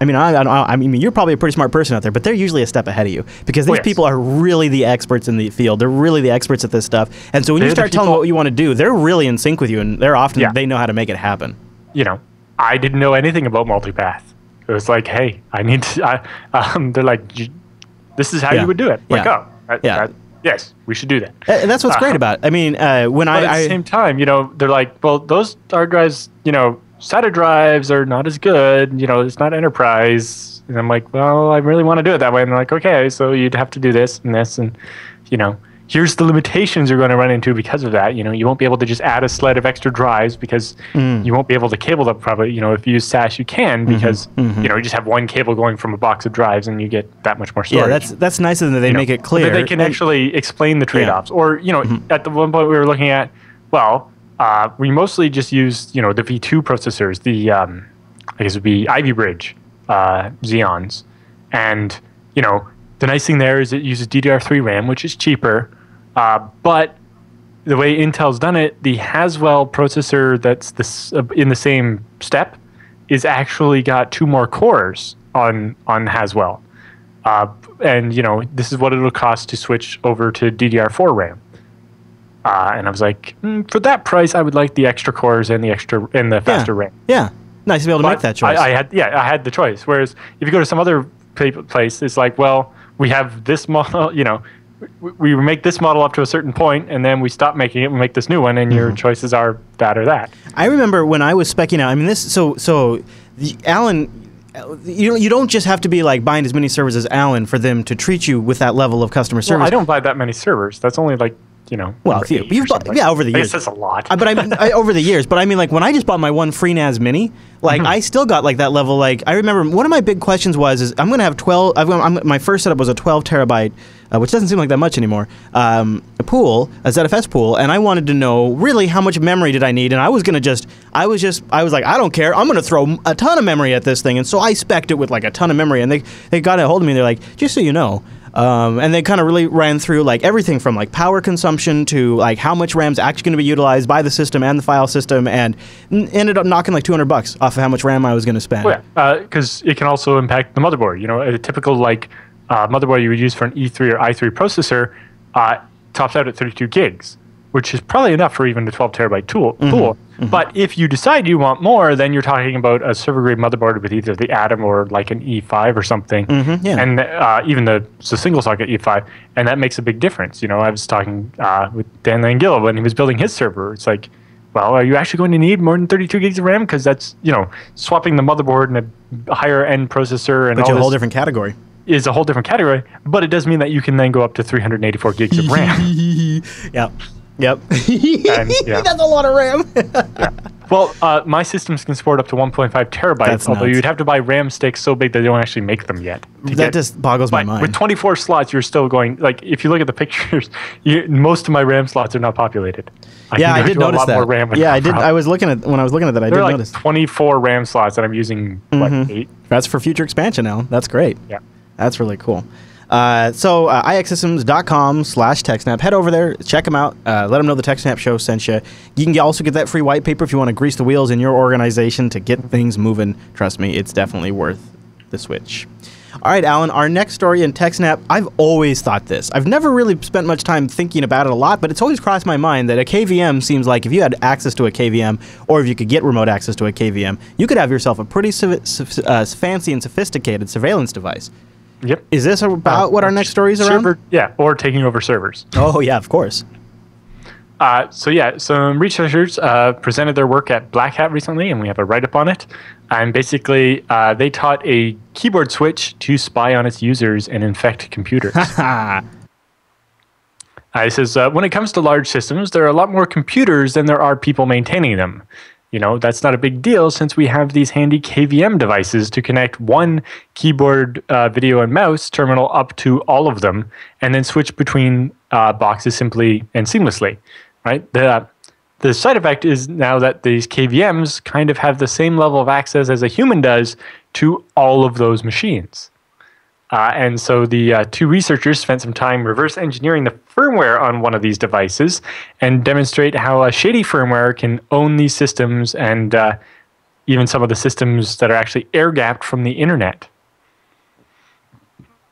I mean, you're probably a pretty smart person out there, but they're usually a step ahead of you because these people are really the experts in the field. They're really the experts at this stuff. And so when you start telling them what you want to do, they're really in sync with you, and they're often they know how to make it happen. I didn't know anything about multipath. It was like, hey, I need to. They're like, this is how you would do it. Like, yes, we should do that. And that's what's great about it. I mean, at the same time, they're like, well, those hard drives, SATA drives are not as good. It's not enterprise. And I'm like, well, I really want to do it that way. And they're like, okay, so you'd have to do this and this. And, here's the limitations you're going to run into because of that. You won't be able to just add a sled of extra drives because you won't be able to cable them probably. If you use SAS, you can because, you just have one cable going from a box of drives and you get that much more storage. Yeah, that's nice that they make it clear. They can actually explain the trade-offs. Or, at the one point we were looking at, we mostly just used, the V2 processors, the, I guess it would be Ivy Bridge Xeons. And, the nice thing there is it uses DDR3 RAM, which is cheaper. But the way Intel's done it, the Haswell processor that's in the same step is actually got 2 more cores on Haswell. And, this is what it'll cost to switch over to DDR4 RAM. And I was like, for that price, I would like the extra cores and the faster RAM. Yeah, nice to be able to make that choice. I had the choice. Whereas if you go to some other place, it's like, well, we have this model, we make this model up to a certain point, and then we stop making it, we make this new one, and your choices are that or that. I remember when I was speccing out, I mean, Alan, you don't just have to be like buying as many servers as Alan for them to treat you with that level of customer service. Well, I don't buy that many servers. That's only like, well, you've bought, over the years. That's a lot. But I mean, over the years. But I mean, like when I just bought my one FreeNAS Mini, like I still got like that level. Like I remember one of my big questions was, I'm going to have 12. My first setup was a 12 terabyte, which doesn't seem like that much anymore. A ZFS pool, and I wanted to know really how much memory did I need, and I was like, I don't care. I'm going to throw a ton of memory at this thing, and so I spec'd it with like a ton of memory, and they got a hold of me. They're like, just so you know. And they kind of really ran through like everything from like power consumption to like how much RAM's actually going to be utilized by the system and the file system, and ended up knocking like $200 off of how much RAM I was going to spend. Well, yeah, because it can also impact the motherboard. A typical like motherboard you would use for an E3 or i3 processor tops out at 32 gigs, which is probably enough for even a 12 terabyte pool. But if you decide you want more, then you're talking about a server-grade motherboard with either the Atom or like an E5 or something, and even the single-socket E5, and that makes a big difference. I was talking with Dan Langilla when he was building his server. It's like, well, are you actually going to need more than 32 gigs of RAM? Because that's, swapping the motherboard and a higher-end processor and all a whole different category. Is a whole different category, but it does mean that you can then go up to 384 gigs of RAM. Yep. And, that's a lot of RAM. Yeah. Well, my systems can support up to 1.5 terabytes, although you'd have to buy RAM sticks so big that they don't actually make them yet. That just boggles my mind. With 24 slots, you're still going, like, if you look at the pictures, most of my RAM slots are not populated. I did notice that. I did. When I was looking at that, I did notice. 24 RAM slots, and I'm using, 8? That's for future expansion now. That's great. Yeah. That's really cool. So iXsystems.com/TechSNAP. Head over there, check them out. Let them know the TechSNAP show sent you. You can also get that free white paper if you want to grease the wheels in your organization to get things moving. Trust me, it's definitely worth the switch. All right, Alan, our next story in TechSNAP, I've always thought this. I've never really spent much time thinking about it a lot, but it's always crossed my mind that a KVM seems like if you had access to a KVM, or if you could get remote access to a KVM, you could have yourself a pretty fancy and sophisticated surveillance device. Yep. Is this about what our next story is around? Or taking over servers. Oh, yeah, of course. Some researchers presented their work at Black Hat recently, and we have a write-up on it. And basically, they taught a keyboard switch to spy on its users and infect computers. It says, when it comes to large systems, there are a lot more computers than there are people maintaining them. That's not a big deal since we have these handy KVM devices to connect one keyboard, video, and mouse terminal up to all of them, and then switch between boxes simply and seamlessly, right? The side effect is now that these KVMs kind of have the same level of access as a human does to all of those machines. And so the two researchers spent some time reverse engineering the firmware on one of these devices and demonstrate how a shady firmware can own these systems and even some of the systems that are actually air-gapped from the internet.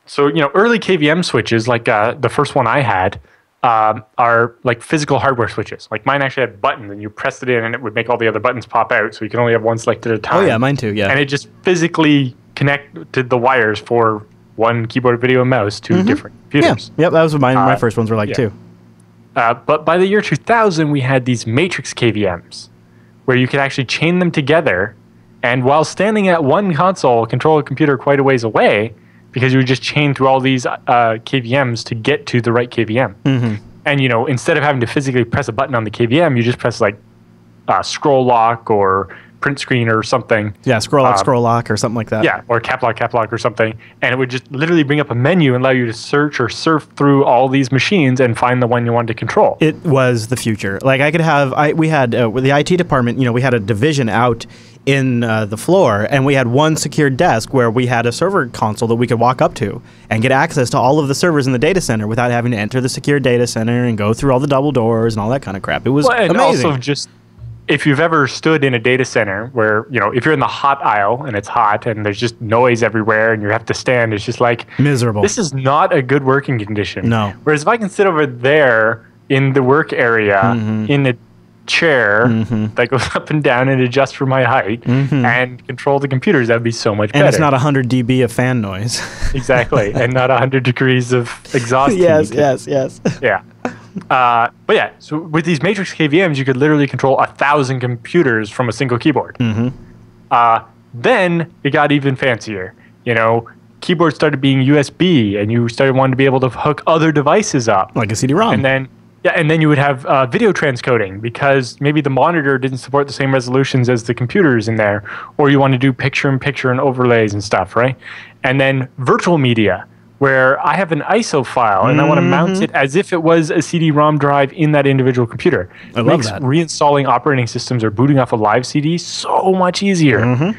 So, early KVM switches, like the first one I had, are like physical hardware switches. Like mine actually had buttons, and you pressed it in, and it would make all the other buttons pop out, so you can only have one selected at a time. Oh, yeah, mine too, yeah. And it just physically connected the wires for one keyboard, video, and mouse to different computers. Yeah, that was what my first ones were like too. But by the year 2000, we had these matrix KVMs, where you could actually chain them together, and while standing at one console, control a computer quite a ways away, because you would just chain through all these KVMs to get to the right KVM. And instead of having to physically press a button on the KVM, you just press like scroll lock or print screen or something. Yeah, scroll lock or something like that. Yeah, or cap lock or something. And it would just literally bring up a menu and allow you to search or surf through all these machines and find the one you wanted to control. It was the future. Like I could have, we had, with the IT department, we had a division out in the floor, and we had one secured desk where we had a server console that we could walk up to and get access to all of the servers in the data center without having to enter the secure data center and go through all the double doors and all that kind of crap. It was amazing. And also just, if you've ever stood in a data center where, if you're in the hot aisle and it's hot and there's just noise everywhere and you have to stand, it's just like miserable. This is not a good working condition. No. Whereas if I can sit over there in the work area in a chair that goes up and down and adjusts for my height and control the computers. That would be so much better. And it's not 100 dB of fan noise. Exactly. And not 100 degrees of exhaust heat. Yes. Yeah. But yeah, so with these matrix KVMs, you could literally control 1,000 computers from a single keyboard. Then it got even fancier. You know, keyboards started being USB, and you started wanting to be able to hook other devices up, like a CD-ROM. And then you would have video transcoding, because maybe the monitor didn't support the same resolutions as the computers in there, or you want to do picture-in-picture and overlays and stuff, right? And then virtual media, where I have an ISO file and I want to mount it as if it was a CD-ROM drive in that individual computer. I It love makes that. reinstalling operating systems or booting off a live CD so much easier.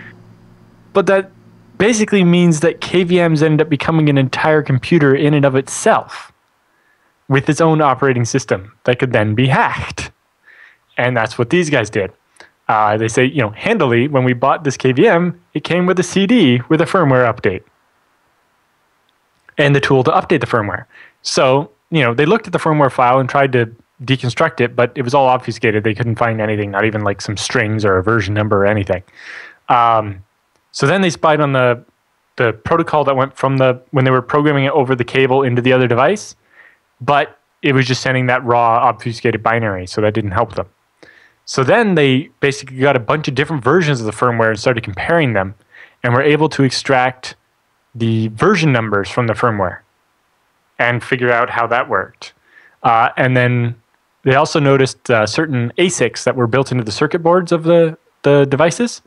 But that basically means that KVMs end up becoming an entire computer in and of itself, with its own operating system that could then be hacked. And that's what these guys did. They say, you know, handily, when we bought this KVM, it came with a CD with a firmware update and the tool to update the firmware. So, you know, they looked at the firmware file and tried to deconstruct it, but it was all obfuscated. They couldn't find anything, not even like some strings or a version number or anything. So then they spied on the protocol that went from when they were programming it over the cable into the other device, but it was just sending that raw obfuscated binary, so that didn't help them. So then they basically got a bunch of different versions of the firmware and started comparing them, and were able to extract the version numbers from the firmware and figure out how that worked. And then they also noticed certain ASICs that were built into the circuit boards of the devices,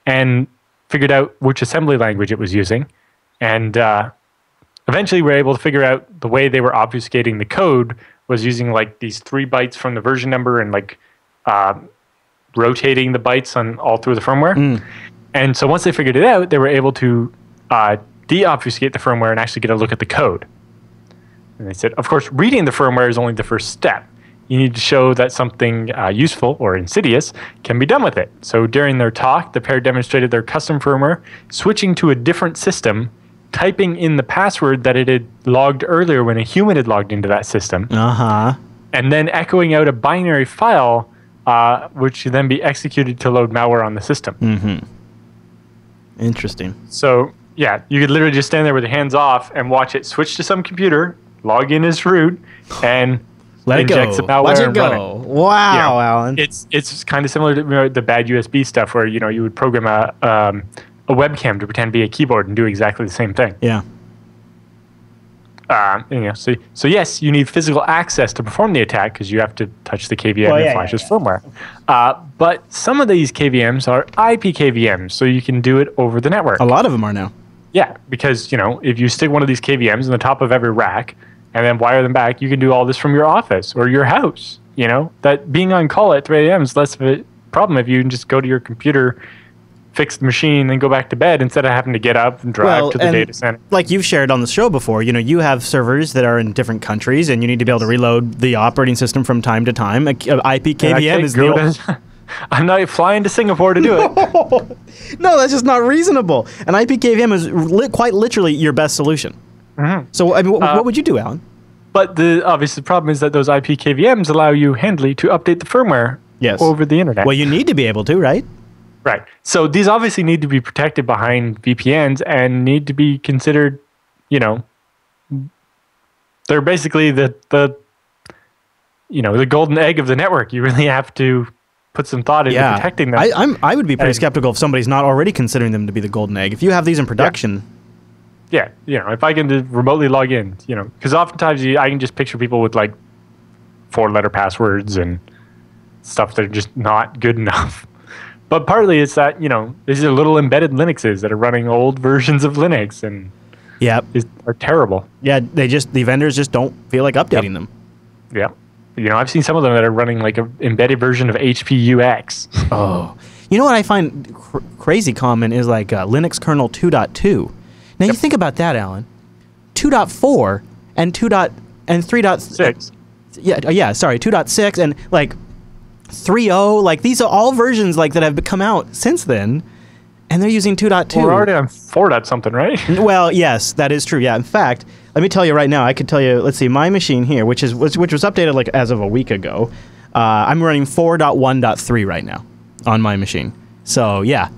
and figured out which assembly language it was using. And eventually we were able to figure out the way they were obfuscating the code was using like these 3 bytes from the version number and like rotating the bytes on all through the firmware. And so once they figured it out, they were able to de-obfuscate the firmware and actually get a look at the code. And they said, of course, reading the firmware is only the first step. You need to show that something useful or insidious can be done with it. So during their talk, the pair demonstrated their custom firmware switching to a different system, typing in the password that it had logged earlier when a human had logged into that system, and then echoing out a binary file, which should then be executed to load malware on the system. Interesting. So yeah, you could literally just stand there with your hands off and watch it switch to some computer, log in as root, and let it inject go. some malware Watch it and go. run it. Wow, Alan. It's kind of similar to the bad USB stuff, where you would program a webcam to pretend to be a keyboard and do exactly the same thing. Yeah. So yes, you need physical access to perform the attack, because you have to touch the KVM and flashes firmware. But some of these KVMs are IP KVMs, so you can do it over the network. A lot of them are now. Yeah, because if you stick one of these KVMs in the top of every rack and then wire them back, you can do all this from your office or your house. That being on call at 3 a.m. is less of a problem if you can just go to your computer, fix the machine, and go back to bed instead of having to get up and drive to the data center. Like you've shared on the show before, you have servers that are in different countries, and you need to be able to reload the operating system from time to time. IP KVM is the I'm not flying to Singapore to do it. No, that's just not reasonable. An IP KVM is quite literally your best solution. So, I mean, what would you do, Alan? But obviously the problem is that those IP KVMs allow you handily to update the firmware over the internet. Well, you need to be able to, right? Right. So these obviously need to be protected behind VPNs and need to be considered, they're basically the golden egg of the network. You really have to put some thought into protecting them. I would be pretty skeptical if somebody's not already considering them to be the golden egg. If you have these in production... Yeah, if I can remotely log in, because oftentimes I can just picture people with like 4-letter passwords and stuff that are just not good enough. But partly it's that, these are little embedded Linuxes that are running old versions of Linux and are terrible. Yeah, the vendors just don't feel like updating them. Yeah. I've seen some of them that are running like an embedded version of HP UX. Oh. You know what I find crazy common is like Linux kernel 2.2. Now you think about that, Alan. 2.4 and 3.6. Yeah, sorry, 2.6 and like 3.0, like these are all versions like that have come out since then, and they're using 2.2. We're already on 4. something, right? Well, yes, that is true. Yeah, in fact, let me tell you right now. I could tell you. Let's see, my machine here, which was updated like as of a week ago. I'm running 4.1.3 right now on my machine. So, yeah.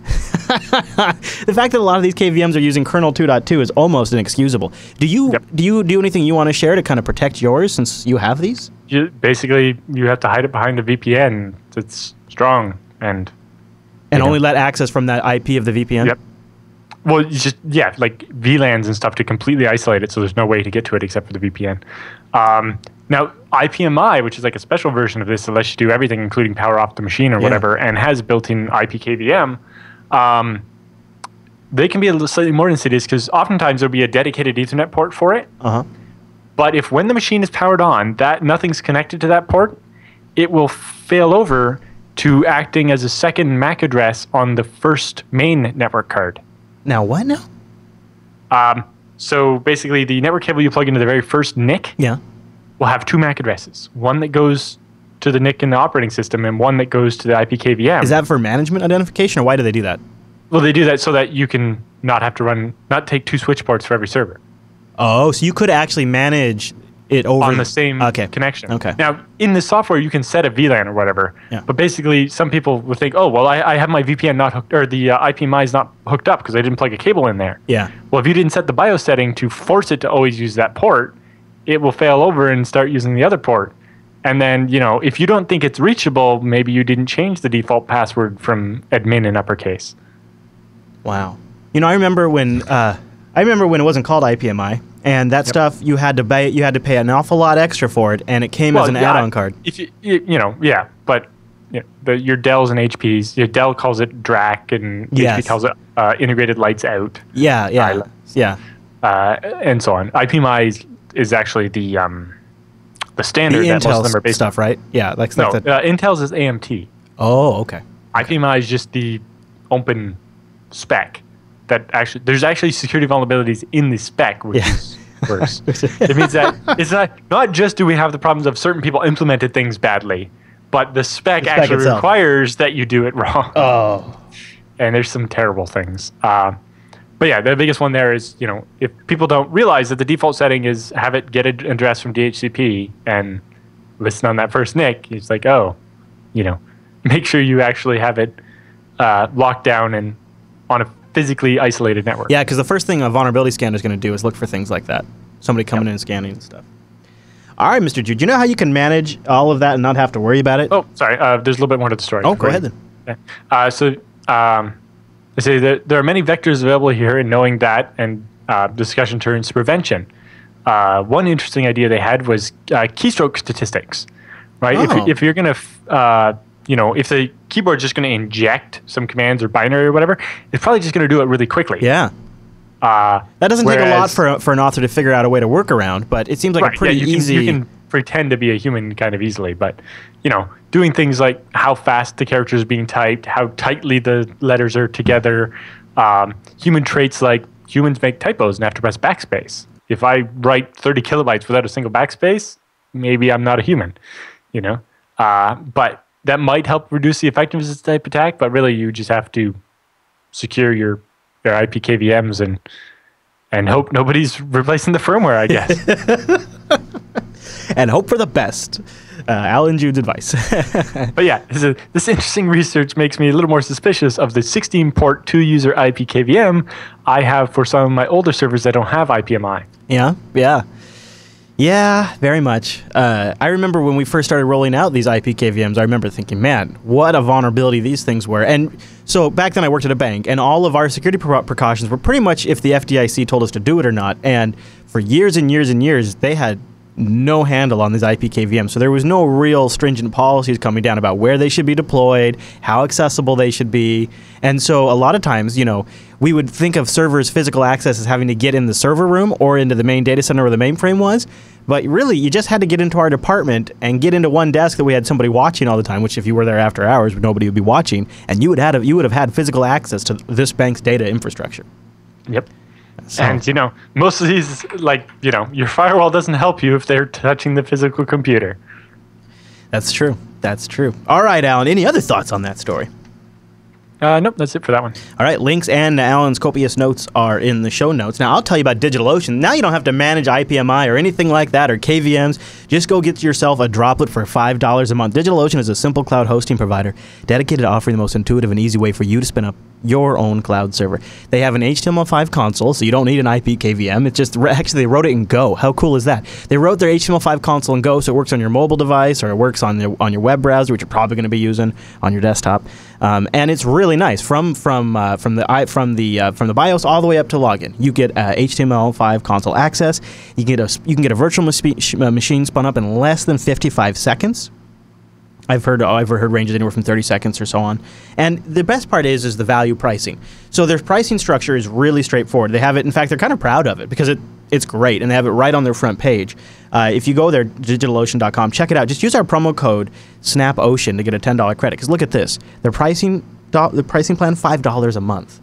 The fact that a lot of these KVMs are using kernel 2.2 is almost inexcusable. Do you do anything you want to share to kind of protect yours since you have these? Basically, you have to hide it behind a VPN that's strong and only let access from that IP of the VPN? Yep. Well, you just, like VLANs and stuff to completely isolate it so there's no way to get to it except for the VPN. Now, IPMI, which is like a special version of this that lets you do everything, including power off the machine or whatever, and has built-in IP KVM, they can be a little slightly more insidious because oftentimes there'll be a dedicated Ethernet port for it. But if when the machine is powered on, nothing's connected to that port, it will fail over to acting as a second MAC address on the first main network card. Now what now? So basically, the network cable you plug into the very first NIC will have two MAC addresses. One that goes to the NIC in the operating system and one that goes to the IP KVM. Is that for management identification, or why do they do that? Well, they do that so that you can not have to take two switch ports for every server. Oh, so you could actually manage it over on the same connection. Okay. Now, in the software, you can set a VLAN or whatever. Yeah. But basically, some people would think, oh, well, I have my VPN not hooked, or the IPMI is not hooked up because I didn't plug a cable in there. Yeah. Well, if you didn't set the BIOS setting to force it to always use that port, it will fail over and start using the other port. And then, if you don't think it's reachable, maybe you didn't change the default password from admin in uppercase. Wow. I remember when it wasn't called IPMI. And that stuff you had to pay an awful lot extra for it, and it came as an add-on card. If but your Dells and HPs, your Dell calls it DRAC, and HP calls it integrated lights out. Yeah, and so on. IPMI is actually the standard that most of them are based stuff, right? Yeah, Intel's is AMT. Oh, okay. IPMI is just the open spec. There's actually security vulnerabilities in the spec, which is worse. It means that it's not just do we have the problems of certain people implemented things badly, but the spec actually requires that you do it wrong. Oh. And there's some terrible things. But yeah, the biggest one there is, if people don't realize that the default setting is have it get an address from DHCP and listen on that first NIC, it's like, make sure you actually have it locked down and on a physically isolated network. Yeah, because the first thing a vulnerability scanner is going to do is look for things like that. Somebody coming in and scanning and stuff. All right, Mr. Jude, do you know how you can manage all of that and not have to worry about it? Oh, sorry. There's a little bit more to the story. Oh, go ahead then. I say that there are many vectors available here, and knowing that, and discussion turns to prevention. One interesting idea they had was keystroke statistics, right? Oh. If you're going to if the keyboard's just going to inject some commands or binary or whatever, it's probably just going to do it really quickly. Yeah. That doesn't take a lot for an author to figure out a way to work around, but it seems like a pretty easy... You can pretend to be a human kind of easily, but, doing things like how fast the character is being typed, how tightly the letters are together, human traits like humans make typos and have to press backspace. If I write 30 kilobytes without a single backspace, maybe I'm not a human, But that might help reduce the effectiveness of this type attack, but really you just have to secure your IP KVMs and hope nobody's replacing the firmware, I guess. And hope for the best. Alan Jude's advice. But yeah, this interesting research makes me a little more suspicious of the 16-port 2-user IP KVM I have for some of my older servers that don't have IPMI. Yeah, very much. I remember when we first started rolling out these IP KVMs, I remember thinking, man, what a vulnerability these things were. And so back then I worked at a bank, and all of our security precautions were pretty much if the FDIC told us to do it or not. And for years and years and years, they had no handle on these IP KVMs. So there was no real stringent policies coming down about where they should be deployed, how accessible they should be. And so a lot of times, we would think of servers' physical access as having to get in the server room or into the main data center where the mainframe was. But really, you just had to get into our department and get into one desk that we had somebody watching all the time, which if you were there after hours, nobody would be watching. And you would have had physical access to this bank's data infrastructure. Yep. So. And, most of these, your firewall doesn't help you if they're touching the physical computer. That's true. All right, Alan, any other thoughts on that story? Nope, that's it for that one. All right, links and Alan's copious notes are in the show notes. Now, I'll tell you about DigitalOcean. Now you don't have to manage IPMI or anything like that or KVMs. Just go get yourself a droplet for $5 a month. DigitalOcean is a simple cloud hosting provider dedicated to offering the most intuitive and easy way for you to spin up your own cloud server. They have an HTML5 console, so you don't need an IP KVM. It's just, actually, they wrote it in Go. How cool is that? They wrote their HTML5 console in Go, so it works on your mobile device or it works on your web browser, which you're probably going to be using on your desktop. And it's really nice. From the BIOS all the way up to login, you get HTML5 console access. You can get a virtual machine spun up in less than 55 seconds. I've heard ranges anywhere from 30 seconds or so on. And the best part is the value pricing. So their pricing structure is really straightforward. They have it, in fact, they're kind of proud of it because it's great, and they have it right on their front page. If you go there, DigitalOcean.com, check it out. Just use our promo code SNAPOcean to get a $10 credit. Because look at this. The pricing plan, $5 a month.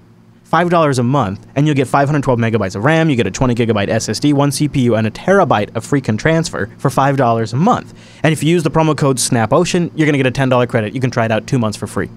$5 a month, and you'll get 512 megabytes of RAM, you get a 20 gigabyte SSD, 1 CPU, and a terabyte of freaking transfer for $5 a month. And if you use the promo code SNAPOcean, you're going to get a $10 credit. You can try it out 2 months for free.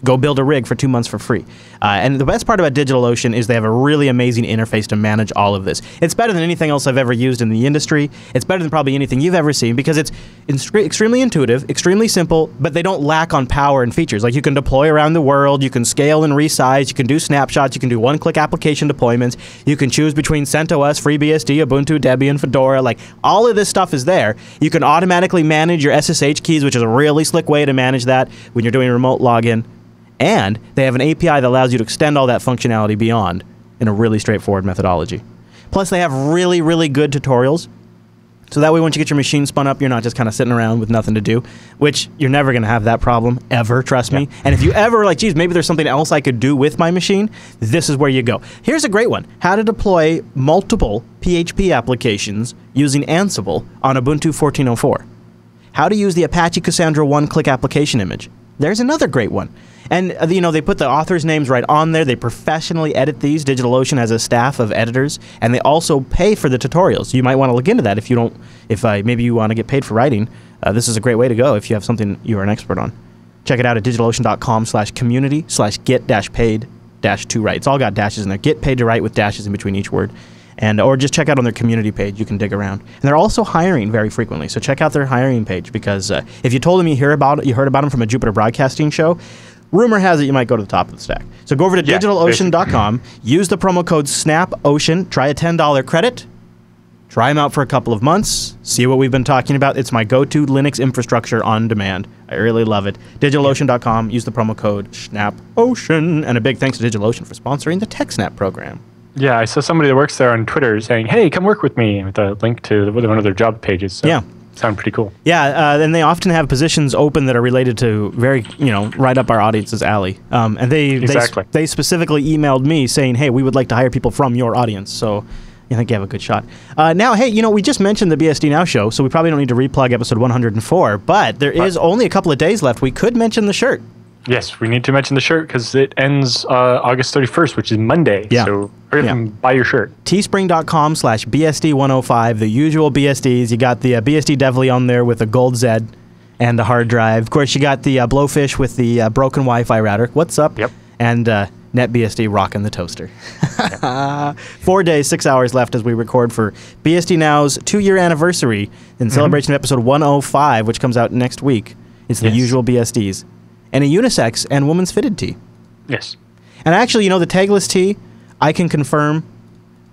Go build a rig for 2 months for free. And the best part about DigitalOcean is they have a really amazing interface to manage all of this. It's better than anything else I've ever used in the industry. It's better than probably anything you've ever seen because it's extremely intuitive, extremely simple, but they don't lack on power and features. Like you can deploy around the world, you can scale and resize, you can do snapshots, you can do one-click application deployments, you can choose between CentOS, FreeBSD, Ubuntu, Debian, Fedora. Like all of this stuff is there. You can automatically manage your SSH keys, which is a really slick way to manage that when you're doing remote login. And they have an API that allows you to extend all that functionality beyond in a really straightforward methodology. Plus, they have really, really good tutorials. So that way, once you get your machine spun up, you're not just kind of sitting around with nothing to do, which you're never going to have that problem, ever, trust me. And if you ever like, geez, maybe there's something else I could do with my machine, this is where you go. Here's a great one. How to deploy multiple PHP applications using Ansible on Ubuntu 14.04. How to use the Apache Cassandra one-click application image. There's another great one. And, they put the authors' names right on there. They professionally edit these. DigitalOcean has a staff of editors, and they also pay for the tutorials. You might want to look into that maybe you want to get paid for writing. This is a great way to go if you have something you are an expert on. Check it out at digitalocean.com/community/get-paid-to-write. It's all got dashes in there. Get paid to write with dashes in between each word. Or just check out on their community page. You can dig around. And they're also hiring very frequently. So check out their hiring page because if you told them you heard about them from a Jupiter Broadcasting show, rumor has it you might go to the top of the stack. So go over to DigitalOcean.com, use the promo code SNAPOcean, try a $10 credit, try them out for a couple of months, see what we've been talking about. It's my go-to Linux infrastructure on demand. I really love it. DigitalOcean.com, use the promo code SNAPOcean. And a big thanks to DigitalOcean for sponsoring the TechSNAP program. Yeah, I saw somebody that works there on Twitter saying, hey, come work with me, with a link to one of their job pages. So yeah. Sound pretty cool. Yeah, and they often have positions open that are related to very, right up our audience's alley. And they specifically emailed me saying, hey, we would like to hire people from your audience. So I think you have a good shot. Now, hey, we just mentioned the BSD Now show, so we probably don't need to replug episode 104, but there is only a couple of days left. We could mention the shirt. Yes, we need to mention the shirt because it ends August 31st, which is Monday. Yeah. So hurry up and buy your shirt. Teespring.com/BSD105, the usual BSDs. You got the BSD Devly on there with a gold Z and a hard drive. Of course, you got the Blowfish with the broken Wi-Fi router. What's up? Yep. And NetBSD rocking the toaster. 4 days, 6 hours left as we record for BSD Now's 2-year anniversary in celebration of episode 105, which comes out next week. It's the usual BSDs. And a unisex and woman's fitted tee. Yes. And actually, the tagless tee, I can confirm,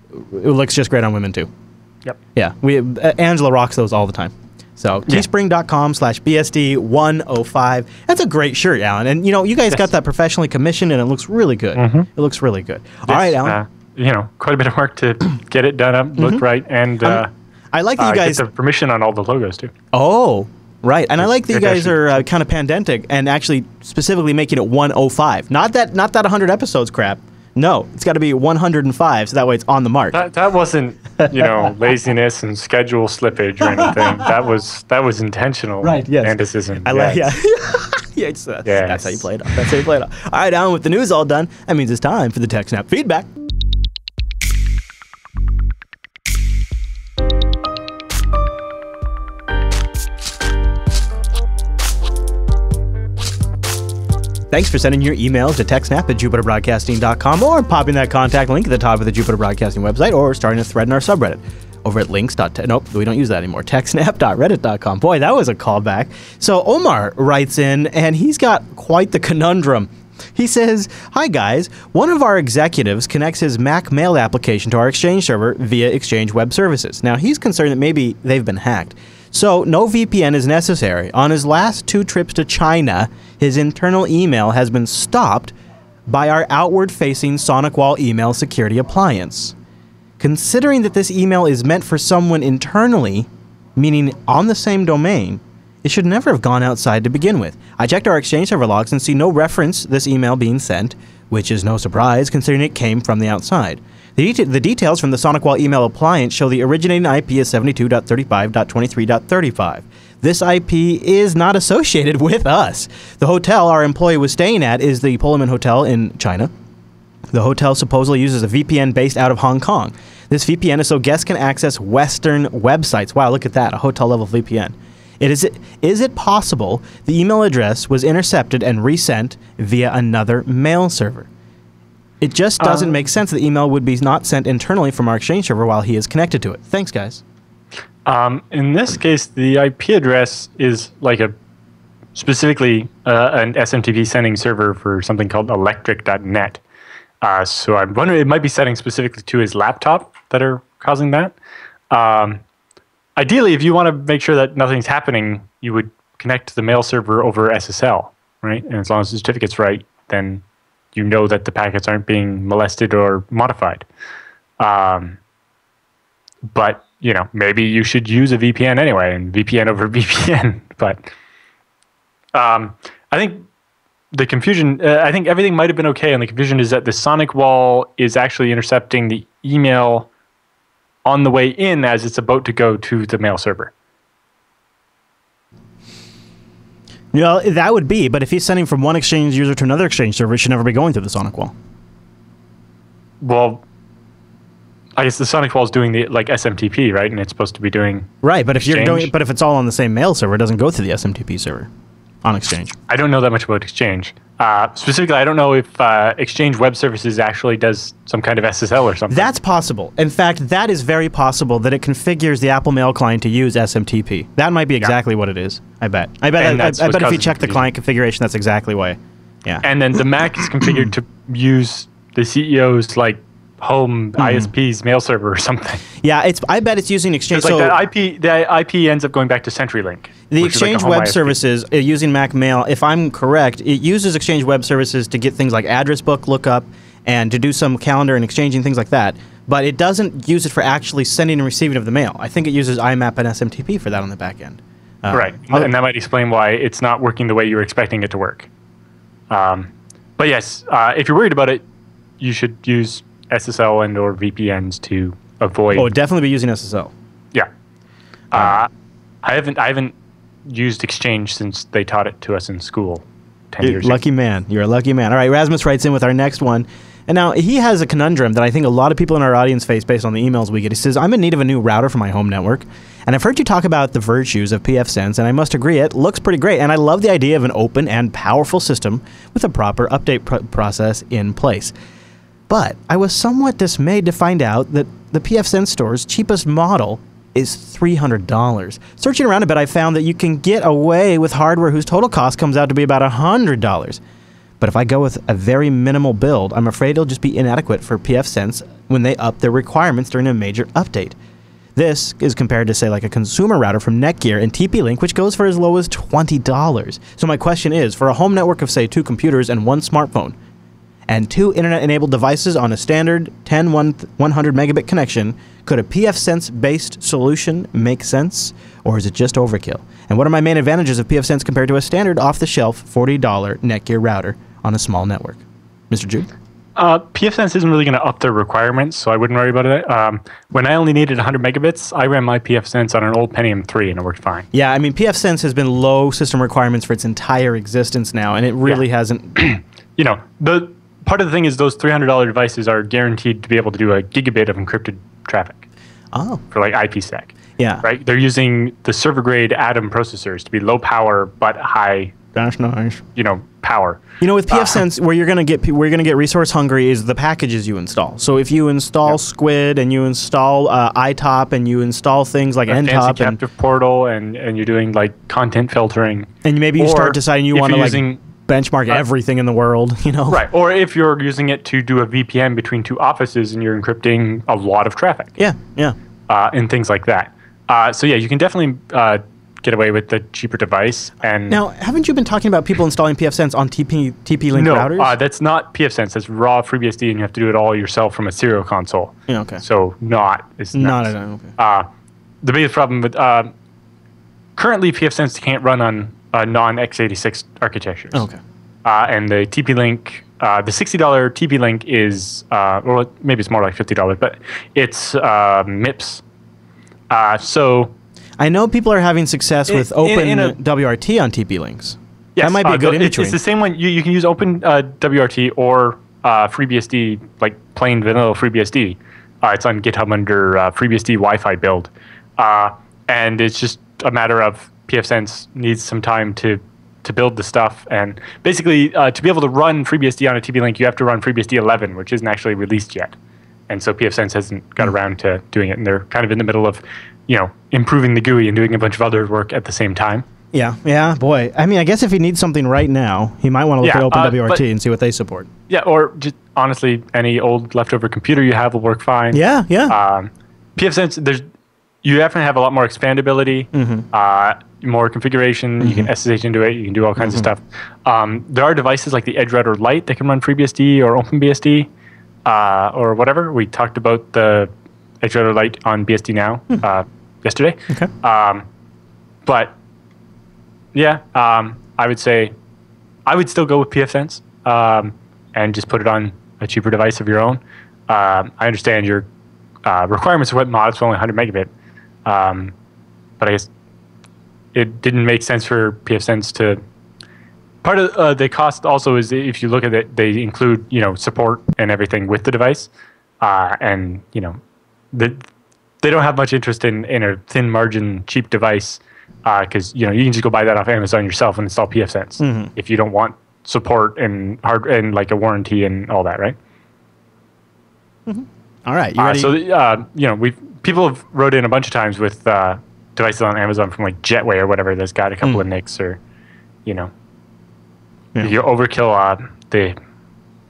it looks just great on women too. Yep. Yeah. Angela rocks those all the time. So teespring.com/BSD105. That's a great shirt, Alan. And you guys got that professionally commissioned, and it looks really good. It looks really good. All right, Alan. Quite a bit of work to get it done up, look right, and I like that you guys get the permission on all the logos too. Oh. Right, and I like that you guys are kind of pedantic and actually specifically making it 105. Not that 100 episodes crap. No, it's got to be 105, so that way it's on the mark. That wasn't, laziness and schedule slippage or anything. That was intentional. Right. Yes. Fanaticism. Yeah. That's how you play it off. That's how you play it off. All right, Alan, with the news all done, that means it's time for the TechSNAP feedback. Thanks for sending your emails to TechSNAP@JupiterBroadcasting.com or popping that contact link at the top of the Jupiter Broadcasting website or starting a thread in our subreddit over at nope, we don't use that anymore. TechSNAP.reddit.com. Boy, that was a callback. So Omar writes in, and he's got quite the conundrum. He says, "Hi guys, one of our executives connects his Mac Mail application to our Exchange server via Exchange Web Services. Now he's concerned that maybe they've been hacked. So no VPN is necessary. On his last 2 trips to China, his internal email has been stopped by our outward-facing SonicWall email security appliance. Considering that this email is meant for someone internally, meaning on the same domain, it should never have gone outside to begin with. I checked our Exchange server logs and see no reference to this email being sent, which is no surprise considering it came from the outside. The details from the SonicWall email appliance show the originating IP is 72.35.23.35. This IP is not associated with us. The hotel our employee was staying at is the Pullman Hotel in China. The hotel supposedly uses a VPN based out of Hong Kong. This VPN is so guests can access Western websites. Wow, look at that, a hotel-level VPN. Is it possible the email address was intercepted and resent via another mail server? It just doesn't make sense that the email would be not sent internally from our Exchange server while he is connected to it. Thanks, guys." In this case, the IP address is like specifically an SMTP sending server for something called electric.net. So I'm wondering, it might be setting specifically to his laptop that are causing that. Ideally, if you want to make sure that nothing's happening, you would connect to the mail server over SSL, right? And as long as the certificate's right, then you know that the packets aren't being molested or modified. But, you know, maybe you should use a VPN anyway, and VPN over VPN. But I think the confusion, I think everything might have been okay, and the confusion is that the SonicWall is actually intercepting the email on the way in as it's about to go to the mail server. Well, that would be, but if he's sending from one Exchange user to another Exchange server, it should never be going through the SonicWall. Well, I guess the SonicWall is doing the SMTP, right? And it's supposed to be doing right. But if Exchange. but if it's all on the same mail server, it doesn't go through the SMTP server on Exchange. I don't know that much about Exchange. Specifically, I don't know if Exchange Web Services actually does some kind of SSL or something. That's possible. In fact, that is very possible that it configures the Apple Mail client to use SMTP. That might be exactly what it is. I bet. I bet if you check the client configuration, that's exactly why. Yeah. And then the Mac is configured to use the CEO's home ISP's mail server or something. Yeah, I bet it's using Exchange. So the IP ends up going back to CenturyLink. The Exchange Web ISP. Services using Mac Mail, if I'm correct, it uses Exchange Web Services to get things like address book lookup and to do some calendar and exchanging things like that. But it doesn't use it for actually sending and receiving of the mail. I think it uses IMAP and SMTP for that on the back end. Right, and that might explain why it's not working the way you were expecting it to work. But yes, if you're worried about it, you should use SSL and or VPNs to avoid. Oh, definitely be using SSL. Yeah. I haven't used Exchange since they taught it to us in school 10 years ago. Lucky man. You're a lucky man. All right, Rasmus writes in with our next one. And now he has a conundrum that I think a lot of people in our audience face based on the emails we get. He says, "I'm in need of a new router for my home network, and I've heard you talk about the virtues of pfSense, and I must agree it looks pretty great, and I love the idea of an open and powerful system with a proper update process in place. But I was somewhat dismayed to find out that the pfSense store's cheapest model is $300. Searching around a bit, I found that you can get away with hardware whose total cost comes out to be about $100. But if I go with a very minimal build, I'm afraid it'll just be inadequate for pfSense when they up their requirements during a major update. This is compared to, say, like a consumer router from Netgear and TP-Link, which goes for as low as $20. So my question is, for a home network of, say, 2 computers and 1 smartphone, and 2 internet-enabled devices on a standard 100 megabit connection, could a pfSense-based solution make sense, or is it just overkill? And what are my main advantages of pfSense compared to a standard off-the-shelf $40 Netgear router on a small network?" Mr. Jude? pfSense isn't really going to up their requirements, so I wouldn't worry about it. When I only needed 100 megabits, I ran my pfSense on an old Pentium 3, and it worked fine. Yeah, I mean, pfSense has been low system requirements for its entire existence now, and it really hasn't... You know, part of the thing is those $300 devices are guaranteed to be able to do a gigabit of encrypted traffic. Oh. For IPsec. Yeah. Right? They're using the server-grade Atom processors to be low power but high That's nice. Power. With pfSense, where you're gonna get resource hungry is the packages you install. So if you install Squid and you install iTop and you install things like NTop fancy captive portal and you're doing like content filtering, and maybe you start deciding you want to benchmark everything in the world, Right. Or if you're using it to do a VPN between two offices and you're encrypting a lot of traffic. Yeah. And things like that. So you can definitely get away with the cheaper device. And now, haven't you been talking about people installing pfSense on TP-Link routers? No, that's not pfSense. That's raw FreeBSD, and you have to do it all yourself from a serial console. Yeah, okay. So it's not okay. The biggest problem with currently pfSense can't run on non-x86 architectures. Okay. And the TP-Link, the $60 TP-Link is, well, maybe it's more like $50, but it's MIPS. So I know people are having success with OpenWRT on TP-Links. Yes, that might be a good in-between. It's the same one. You can use OpenWRT or FreeBSD, like plain vanilla FreeBSD. It's on GitHub under FreeBSD Wi-Fi build. And it's just a matter of pfSense needs some time to build the stuff. And basically, to be able to run FreeBSD on a TP-Link, you have to run FreeBSD 11, which isn't actually released yet. And so pfSense hasn't got around to doing it. And they're kind of in the middle of, improving the GUI and doing a bunch of other work at the same time. Yeah, boy. I mean, I guess if he needs something right now, he might want to look at OpenWRT and see what they support. Yeah, or just honestly, any old leftover computer you have will work fine. Yeah. pfSense, you definitely have a lot more expandability, more configuration. You can SSH into it. You can do all kinds of stuff. There are devices like the EdgeRouter Lite that can run FreeBSD or OpenBSD or whatever. We talked about the EdgeRouter Lite on BSD Now yesterday. Okay. But yeah, I would say I would still go with pfSense and just put it on a cheaper device of your own. I understand your requirements are quite modest, only 100 megabit. But I guess it didn't make sense for pfSense to. Part of the cost also is if you look at it, they include support and everything with the device, and they don't have much interest in a thin margin cheap device because you can just go buy that off Amazon yourself and install pfSense if you don't want support and like a warranty and all that, right? All right. You ready? So people have wrote in a bunch of times with devices on Amazon from like Jetway or whatever that's got a couple of NICs or if you overkill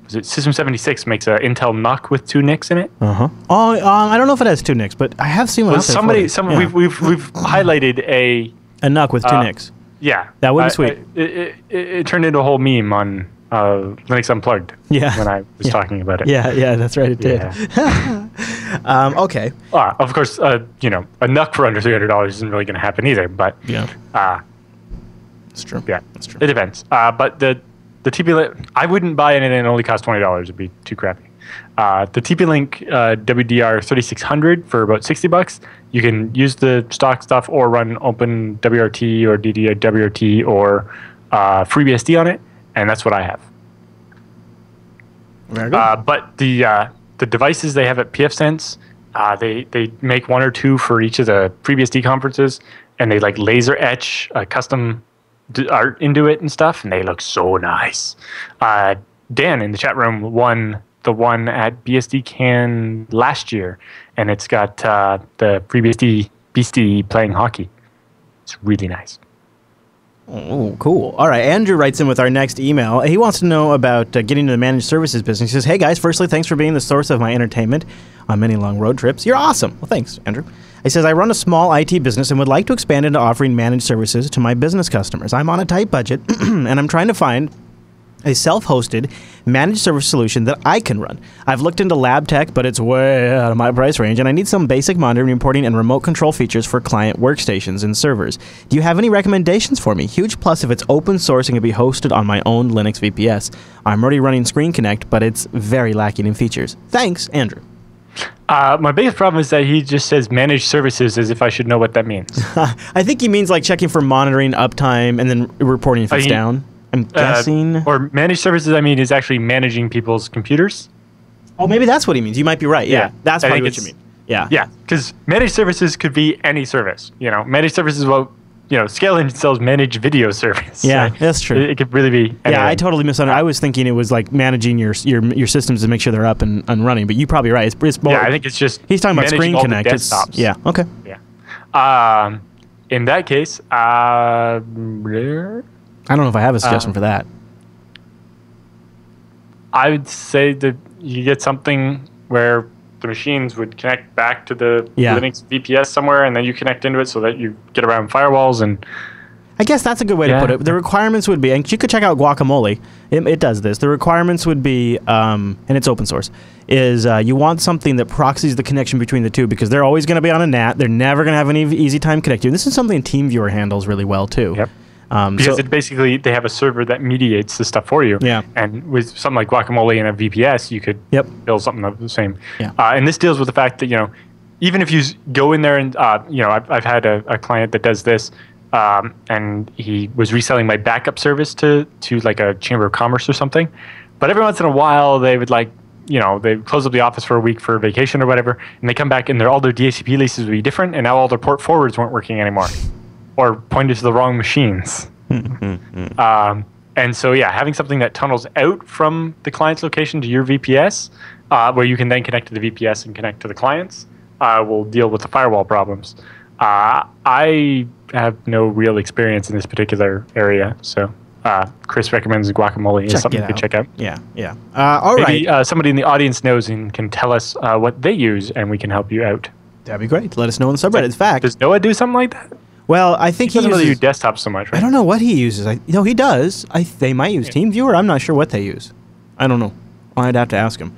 System 76 makes an Intel NUC with 2 NICs in it. I don't know if it has 2 NICs, but I have seen one. We've highlighted a NUC with 2 NICs. Yeah, that would be sweet. It turned into a whole meme on Linux Unplugged. Yeah. When I was talking about it. Yeah, that's right. It did. Yeah. Okay. Of course, a NUC for under $300 isn't really going to happen either. But it's true. Yeah, that's true. It depends. But the TP-Link, I wouldn't buy anything that only costs $20. It'd be too crappy. The TP-Link WDR 3600 for about $60. You can use the stock stuff or run OpenWRT or DDWRT or FreeBSD on it, and that's what I have. Very good. But the devices they have at pfSense, they make 1 or 2 for each of the FreeBSD conferences, and they like laser etch custom art into it and stuff, and they look so nice. Dan in the chat room won the one at BSDCan last year, and it's got the FreeBSD Beastie playing hockey. It's really nice. Oh, cool. All right, Andrew writes in with our next email. He wants to know about getting into the managed services business. He says, hey guys, firstly, thanks for being the source of my entertainment on many long road trips. You're awesome. Well, thanks, Andrew. He says, I run a small IT business and would like to expand into offering managed services to my business customers. I'm on a tight budget, and I'm trying to find a self-hosted managed service solution that I can run. I've looked into lab tech, but it's way out of my price range, and I need some basic monitoring, reporting, and remote control features for client workstations and servers. Do you have any recommendations for me? Huge plus if it's open source and can be hosted on my own Linux VPS. I'm already running Screen Connect, but it's very lacking in features. Thanks, Andrew. My biggest problem is that he just says managed services as if I should know what that means. I think he means like checking for monitoring, uptime, and then reporting if it's down. I'm guessing. Or managed services, is actually managing people's computers. Oh, maybe that's what he means. You might be right. Yeah, that's probably what you mean. Yeah. Yeah, because managed services could be any service. Managed services is what Scale Engine sells managed video service. Yeah, that's true. It could really be. Anyway. Yeah, I totally misunderstood. I was thinking it was like managing your systems to make sure they're up and running. But you're probably right. It's more. Yeah, I think it's just. He's talking about Screen Connect. Yeah. Okay. Yeah. In that case, I don't know if I have a suggestion for that. I would say that you get something where the machines would connect back to the Linux VPS somewhere, and then you connect into it so that you get around firewalls. And I guess that's a good way to put it. The requirements would be, and you could check out Guacamole. It does this. The requirements would be, and it's open source, is you want something that proxies the connection between the two, because they're always going to be on a NAT. They're never going to have any easy time connecting. This is something TeamViewer handles really well, too. Yep. Because it basically, they have a server that mediates this stuff for you. Yeah. And with something like Guacamole and a VPS, you could build something of the same. Yeah. And this deals with the fact that, even if you go in there and, I've had a client that does this, and he was reselling my backup service to like a chamber of commerce or something. But every once in a while, they would they close up the office for a week for vacation or whatever, and they come back and all their DHCP leases would be different, and now all their port forwards weren't working anymore. Or pointed to the wrong machines. And so, having something that tunnels out from the client's location to your VPS, where you can then connect to the VPS and connect to the clients, will deal with the firewall problems. I have no real experience in this particular area, so Chris recommends Guacamole is something you can check out. Yeah. All right. Maybe somebody in the audience knows and can tell us what they use, and we can help you out. That'd be great. Let us know in the subreddit. In fact, does Noah do something like that? Well, I think he doesn't uses... really use desktop so much, right? I don't know what he uses. He does. They might use TeamViewer. I'm not sure what they use. I don't know. I'd have to ask him.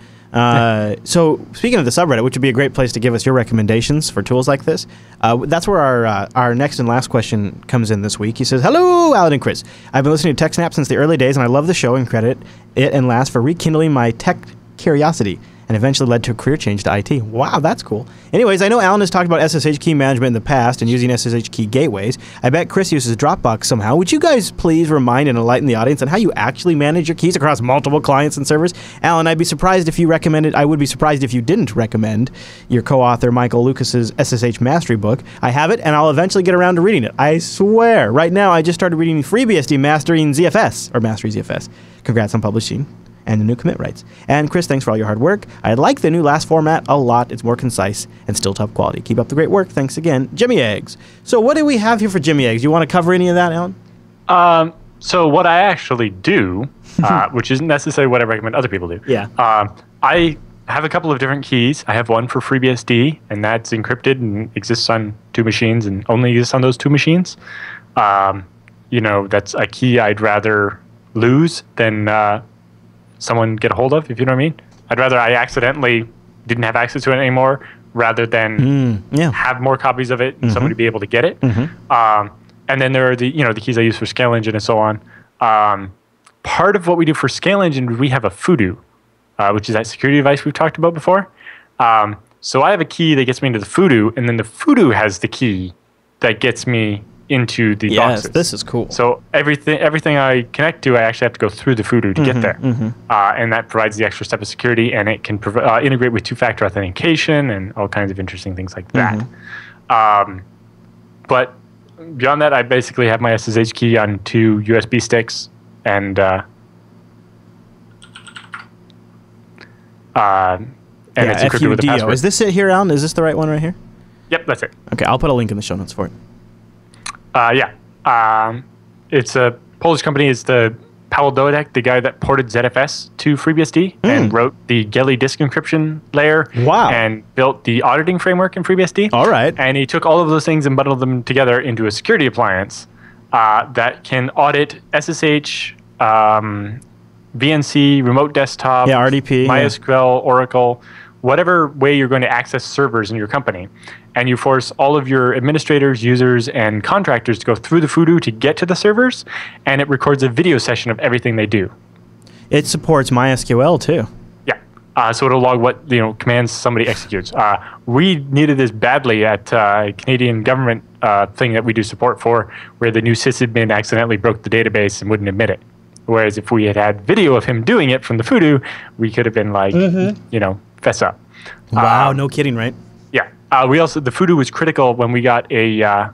So, speaking of the subreddit, which would be a great place to give us your recommendations for tools like this, that's where our next and last question comes in this week. He says, "Hello, Alan and Chris. I've been listening to TechSNAP since the early days, and I love the show and credit it and Last for rekindling my tech curiosity, and eventually led to a career change to IT." Wow, that's cool. Anyways, I know Alan has talked about SSH key management in the past and using SSH key gateways. I bet Chris uses Dropbox somehow. Would you guys please remind and enlighten the audience on how you actually manage your keys across multiple clients and servers? Alan, I would be surprised if you didn't recommend your co-author Michael Lucas's SSH Mastery book. I have it, and I'll eventually get around to reading it. I swear. Right now, I just started reading FreeBSD Mastering ZFS, or Mastery ZFS. Congrats on publishing. And the new commit rights. And Chris, thanks for all your hard work. I like the new Last format a lot. It's more concise and still top quality. Keep up the great work. Thanks again, Jimmy Eggs. So what do we have here for Jimmy Eggs? You want to cover any of that, Alan? So what I actually do, which isn't necessarily what I recommend other people do. Yeah. I have a couple of different keys. I have one for FreeBSD, and that's encrypted and exists on 2 machines and only exists on those 2 machines. That's a key I'd rather lose than someone get a hold of, if you know what I mean. I'd rather I accidentally didn't have access to it anymore rather than have more copies of it and somebody be able to get it. And then there are the keys I use for Scale Engine and so on. Part of what we do for Scale Engine, we have a Fudu, which is that security device we've talked about before. So I have a key that gets me into the Fudu, and then the Fudu has the key that gets me into the boxes. Yes, this is cool. So everything I connect to, I actually have to go through the Fudu to get there. And that provides the extra step of security, and it can integrate with 2-factor authentication and all kinds of interesting things like that. But beyond that, I basically have my SSH key on 2 USB sticks, and it's encrypted with a password. Is this it here, Alan? Is this the right one right here? Yep, that's it. Okay, I'll put a link in the show notes for it. It's a Polish company. It's the Paweł Dodek, the guy that ported ZFS to FreeBSD and wrote the Geli disk encryption layer. Wow. And built the auditing framework in FreeBSD. All right. And he took all of those things and bundled them together into a security appliance that can audit SSH, VNC, remote desktop, RDP, MySQL, Oracle, whatever way you're going to access servers in your company. And you force all of your administrators, users, and contractors to go through the Fudu to get to the servers, and it records a video session of everything they do. It supports MySQL too. Yeah. So it'll log what commands somebody executes. We needed this badly at a Canadian government thing that we do support for, where the new sysadmin accidentally broke the database and wouldn't admit it. Whereas if we had video of him doing it from the Fudu, we could have been like, fess up. Wow, no kidding, right? Yeah. The Fudu was critical when we got a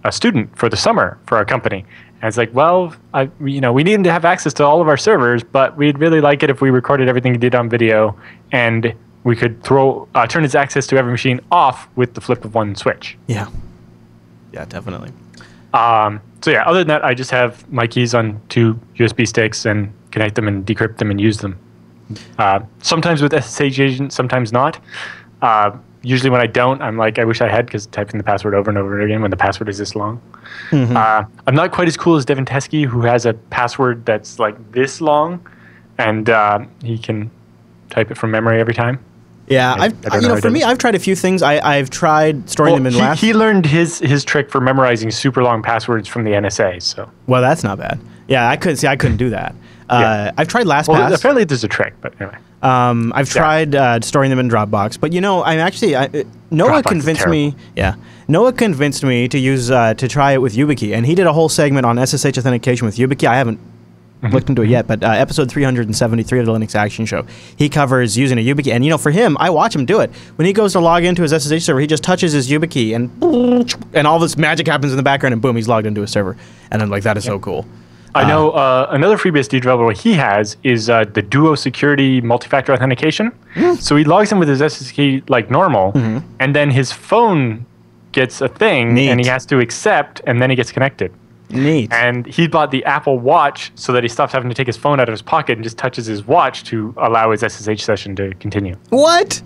a student for the summer for our company. And it's like, well, we need to have access to all of our servers, but we'd really like it if we recorded everything he did on video, and we could turn his access to every machine off with the flip of one switch. Yeah. Yeah, definitely. So yeah, other than that, I just have my keys on 2 USB sticks and connect them and decrypt them and use them. Sometimes with SSH agent, sometimes not. Usually when I don't, I'm like, I wish I had, because typing the password over and over again when the password is this long. Mm-hmm. I'm not quite as cool as Devin Teskey, who has a password that's like this long, and he can type it from memory every time. Yeah, for me, I've tried a few things. I've tried storing them in LastPass. He learned his trick for memorizing super long passwords from the NSA. So well, that's not bad. Yeah, I couldn't do that. I've tried LastPass. Well, apparently there's a trick, but anyway. I've tried storing them in Dropbox, but Noah convinced me. Yeah, Noah convinced me to use to try it with YubiKey, and he did a whole segment on SSH authentication with YubiKey. I haven't looked into it yet, but episode 373 of the Linux Action Show, he covers using a YubiKey. And for him, I watch him do it. When he goes to log into his SSH server, he just touches his YubiKey, and all this magic happens in the background, and boom, he's logged into a server. And I'm like, that is so cool. I know another FreeBSD developer he has is the Duo Security multi-factor authentication. So he logs in with his SSH like normal, and then his phone gets a thing, and he has to accept, and then he gets connected. Neat. And he bought the Apple Watch so that he stops having to take his phone out of his pocket and just touches his watch to allow his SSH session to continue. What?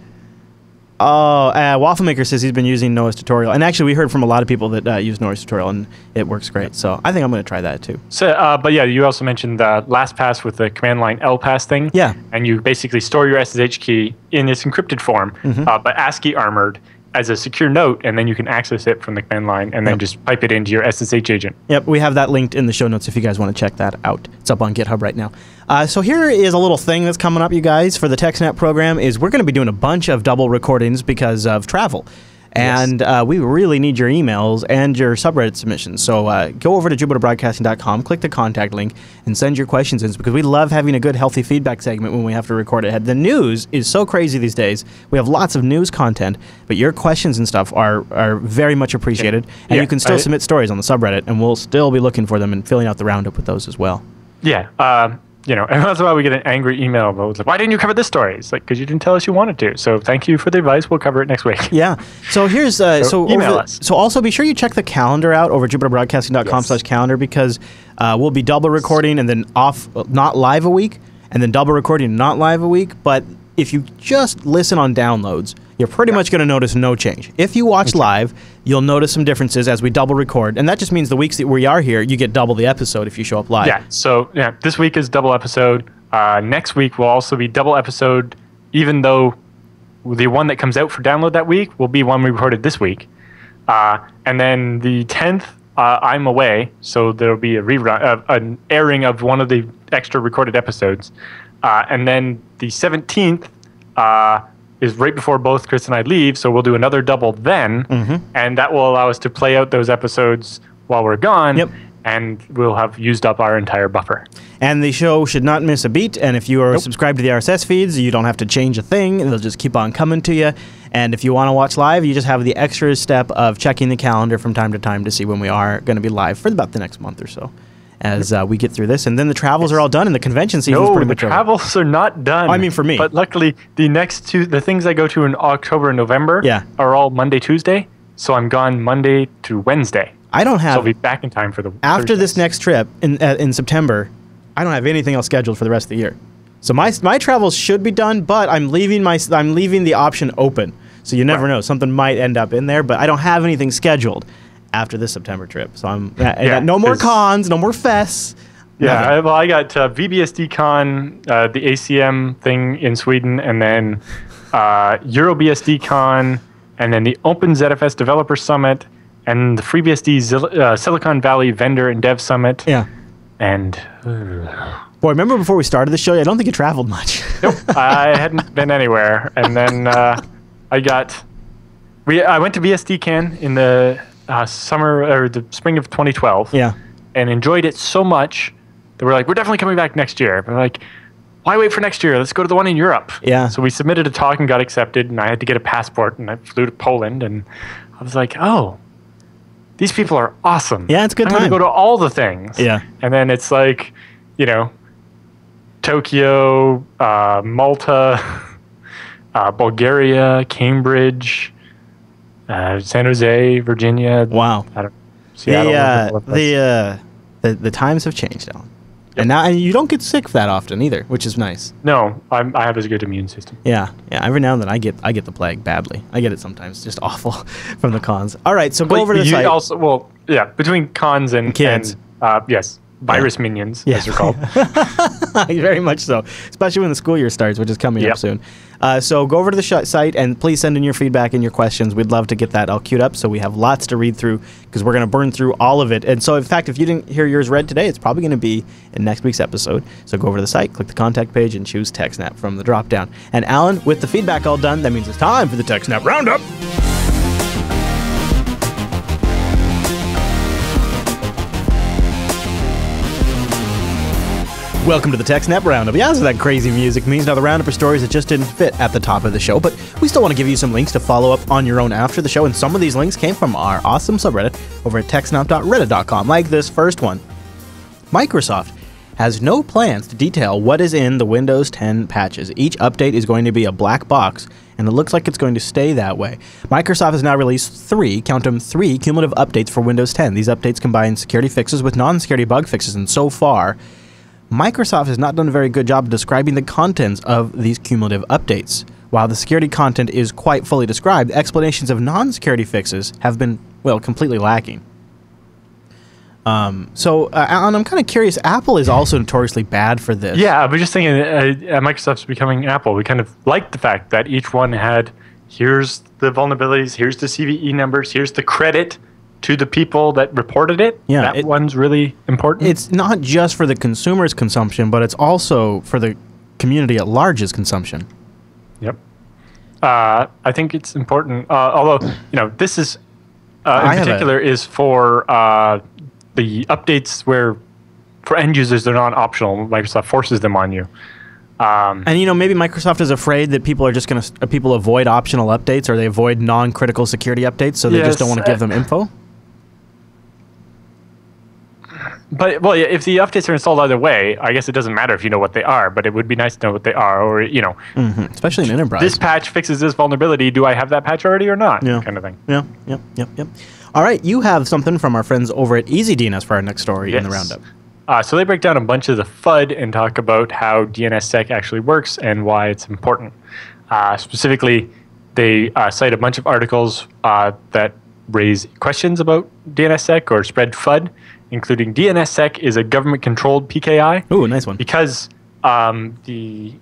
Oh, Wafflemaker says he's been using Noah's tutorial. And actually, we heard from a lot of people that use Noah's tutorial, and it works great. So I think I'm going to try that too. So, but yeah, you also mentioned LastPass with the command line LPass thing. Yeah. And you basically store your SSH key in this encrypted form, but ASCII armored, as a secure note, and then you can access it from the command line and then just pipe it into your SSH agent. Yep, we have that linked in the show notes if you guys want to check that out. It's up on GitHub right now. So here is a little thing that's coming up, you guys, for the TechSNAP program, is we're going to be doing a bunch of double recordings because of travel. And we really need your emails and your subreddit submissions. So go over to JupiterBroadcasting.com, click the contact link, and send your questions in, because we love having a good, healthy feedback segment when we have to record ahead. The news is so crazy these days. We have lots of news content, but your questions and stuff are very much appreciated. And you can still submit stories on the subreddit, and we'll still be looking for them and filling out the roundup with those as well. Yeah. Every once in a while we get an angry email about, like, why didn't you cover this story? It's like, because you didn't tell us you wanted to. So thank you for the advice. We'll cover it next week. Yeah. So here's email us. So also be sure you check the calendar out over JupiterBroadcasting.com/calendar, because we'll be double recording and then not live a week, and then double recording not live a week. But if you just listen on downloads, you're pretty much going to notice no change. If you watch live, you'll notice some differences as we double record, and that just means the weeks that we are here, you get double the episode if you show up live. Yeah, so this week is double episode. Next week will also be double episode, even though the one that comes out for download that week will be one we recorded this week. And then the 10th, I'm away, so there'll be a rerun, an airing of one of the extra recorded episodes. And then the 17th is right before both Chris and I leave, so we'll do another double then, and that will allow us to play out those episodes while we're gone, and we'll have used up our entire buffer. And the show should not miss a beat, and if you are subscribed to the RSS feeds, you don't have to change a thing, and they'll just keep on coming to you. And if you want to watch live, you just have the extra step of checking the calendar from time to time to see when we are going to be live for about the next month or so, as we get through this. And then the travels are all done, and the convention season is pretty much over. No, the travels are not done. I mean, for me. But luckily, the things I go to in October and November are all Monday, Tuesday. So I'm gone Monday to Wednesday. I don't have... So I'll be back in time for the After Thursdays. this next trip in September, I don't have anything else scheduled for the rest of the year. So my travels should be done, but I'm leaving the option open. So you never know. Something might end up in there, but I don't have anything scheduled after this September trip. So I'm no more cons, no more fests. Yeah, I got VBSDCon, the ACM thing in Sweden, and then EuroBSDCon, and then the OpenZFS Developer Summit, and the FreeBSD Silicon Valley Vendor and Dev Summit. Yeah. And boy, remember before we started the show, I don't think you traveled much. Nope, I hadn't been anywhere. And then I went to BSDCan in the summer or the spring of 2012. Yeah. And enjoyed it so much that we're like, we're definitely coming back next year. But we're like, why wait for next year? Let's go to the one in Europe. Yeah. So we submitted a talk and got accepted, and I had to get a passport, and I flew to Poland, and I was like, oh, these people are awesome. Yeah, it's a good I'm time. going to go to all the things. Yeah. And then it's like, you know, Tokyo, Malta, Bulgaria, Cambridge, San Jose, Virginia. Wow. Seattle. The times have changed, Alan. Yep. And you don't get sick that often either, which is nice. No, I have a good immune system. Yeah. Every now and then I get the plague badly. I get it sometimes, just awful from the cons. All right, so go over to the site. Also, between cons and kids, yes, virus minions, as they're called. Very much so, especially when the school year starts, which is coming up soon. So go over to the site and please send in your feedback and your questions. We'd love to get that all queued up so we have lots to read through because we're going to burn through all of it. And so, in fact, if you didn't hear yours read today, it's probably going to be in next week's episode. So go over to the site, click the contact page, and choose TechSNAP from the drop-down. And Alan, with the feedback all done, that means it's time for the TechSNAP Roundup. Welcome to the TechSNAP Roundup. Yeah, that's what that crazy music means. Now, the Roundup are stories that just didn't fit at the top of the show, but we still want to give you some links to follow up on your own after the show, and some of these links came from our awesome subreddit over at techsnap.reddit.com, like this first one. Microsoft has no plans to detail what is in the Windows 10 patches. Each update is going to be a black box, and it looks like it's going to stay that way. Microsoft has now released three cumulative updates for Windows 10. These updates combine security fixes with non-security bug fixes, and so far, Microsoft has not done a very good job of describing the contents of these cumulative updates. While the security content is quite fully described, explanations of non-security fixes have been, well, completely lacking. Alan, I'm kind of curious. Apple is also notoriously bad for this. Yeah, I was just thinking Microsoft's becoming Apple. We kind of liked the fact that each one had, here's the vulnerabilities, here's the CVE numbers, here's the credit to the people that reported it. Yeah, that one's really important. It's not just for the consumer's consumption, but it's also for the community at large's consumption. Yep. I think it's important. Although, this is in particular is for the updates where for end users they're not optional. Microsoft forces them on you. And maybe Microsoft is afraid that people are just going to people avoid optional updates or they avoid non-critical security updates, so they just don't want to give them info. But if the updates are installed either way, I guess it doesn't matter if you know what they are. But it would be nice to know what they are, or especially in enterprise. This patch fixes this vulnerability. Do I have that patch already or not? Yeah. Kind of thing. Yeah. Yep. All right, you have something from our friends over at EasyDNS for our next story in the roundup. So they break down a bunch of the FUD and talk about how DNSSEC actually works and why it's important. Specifically, they cite a bunch of articles that raise questions about DNSSEC or spread FUD, including DNSSEC is a government-controlled PKI. Ooh, nice one. Because the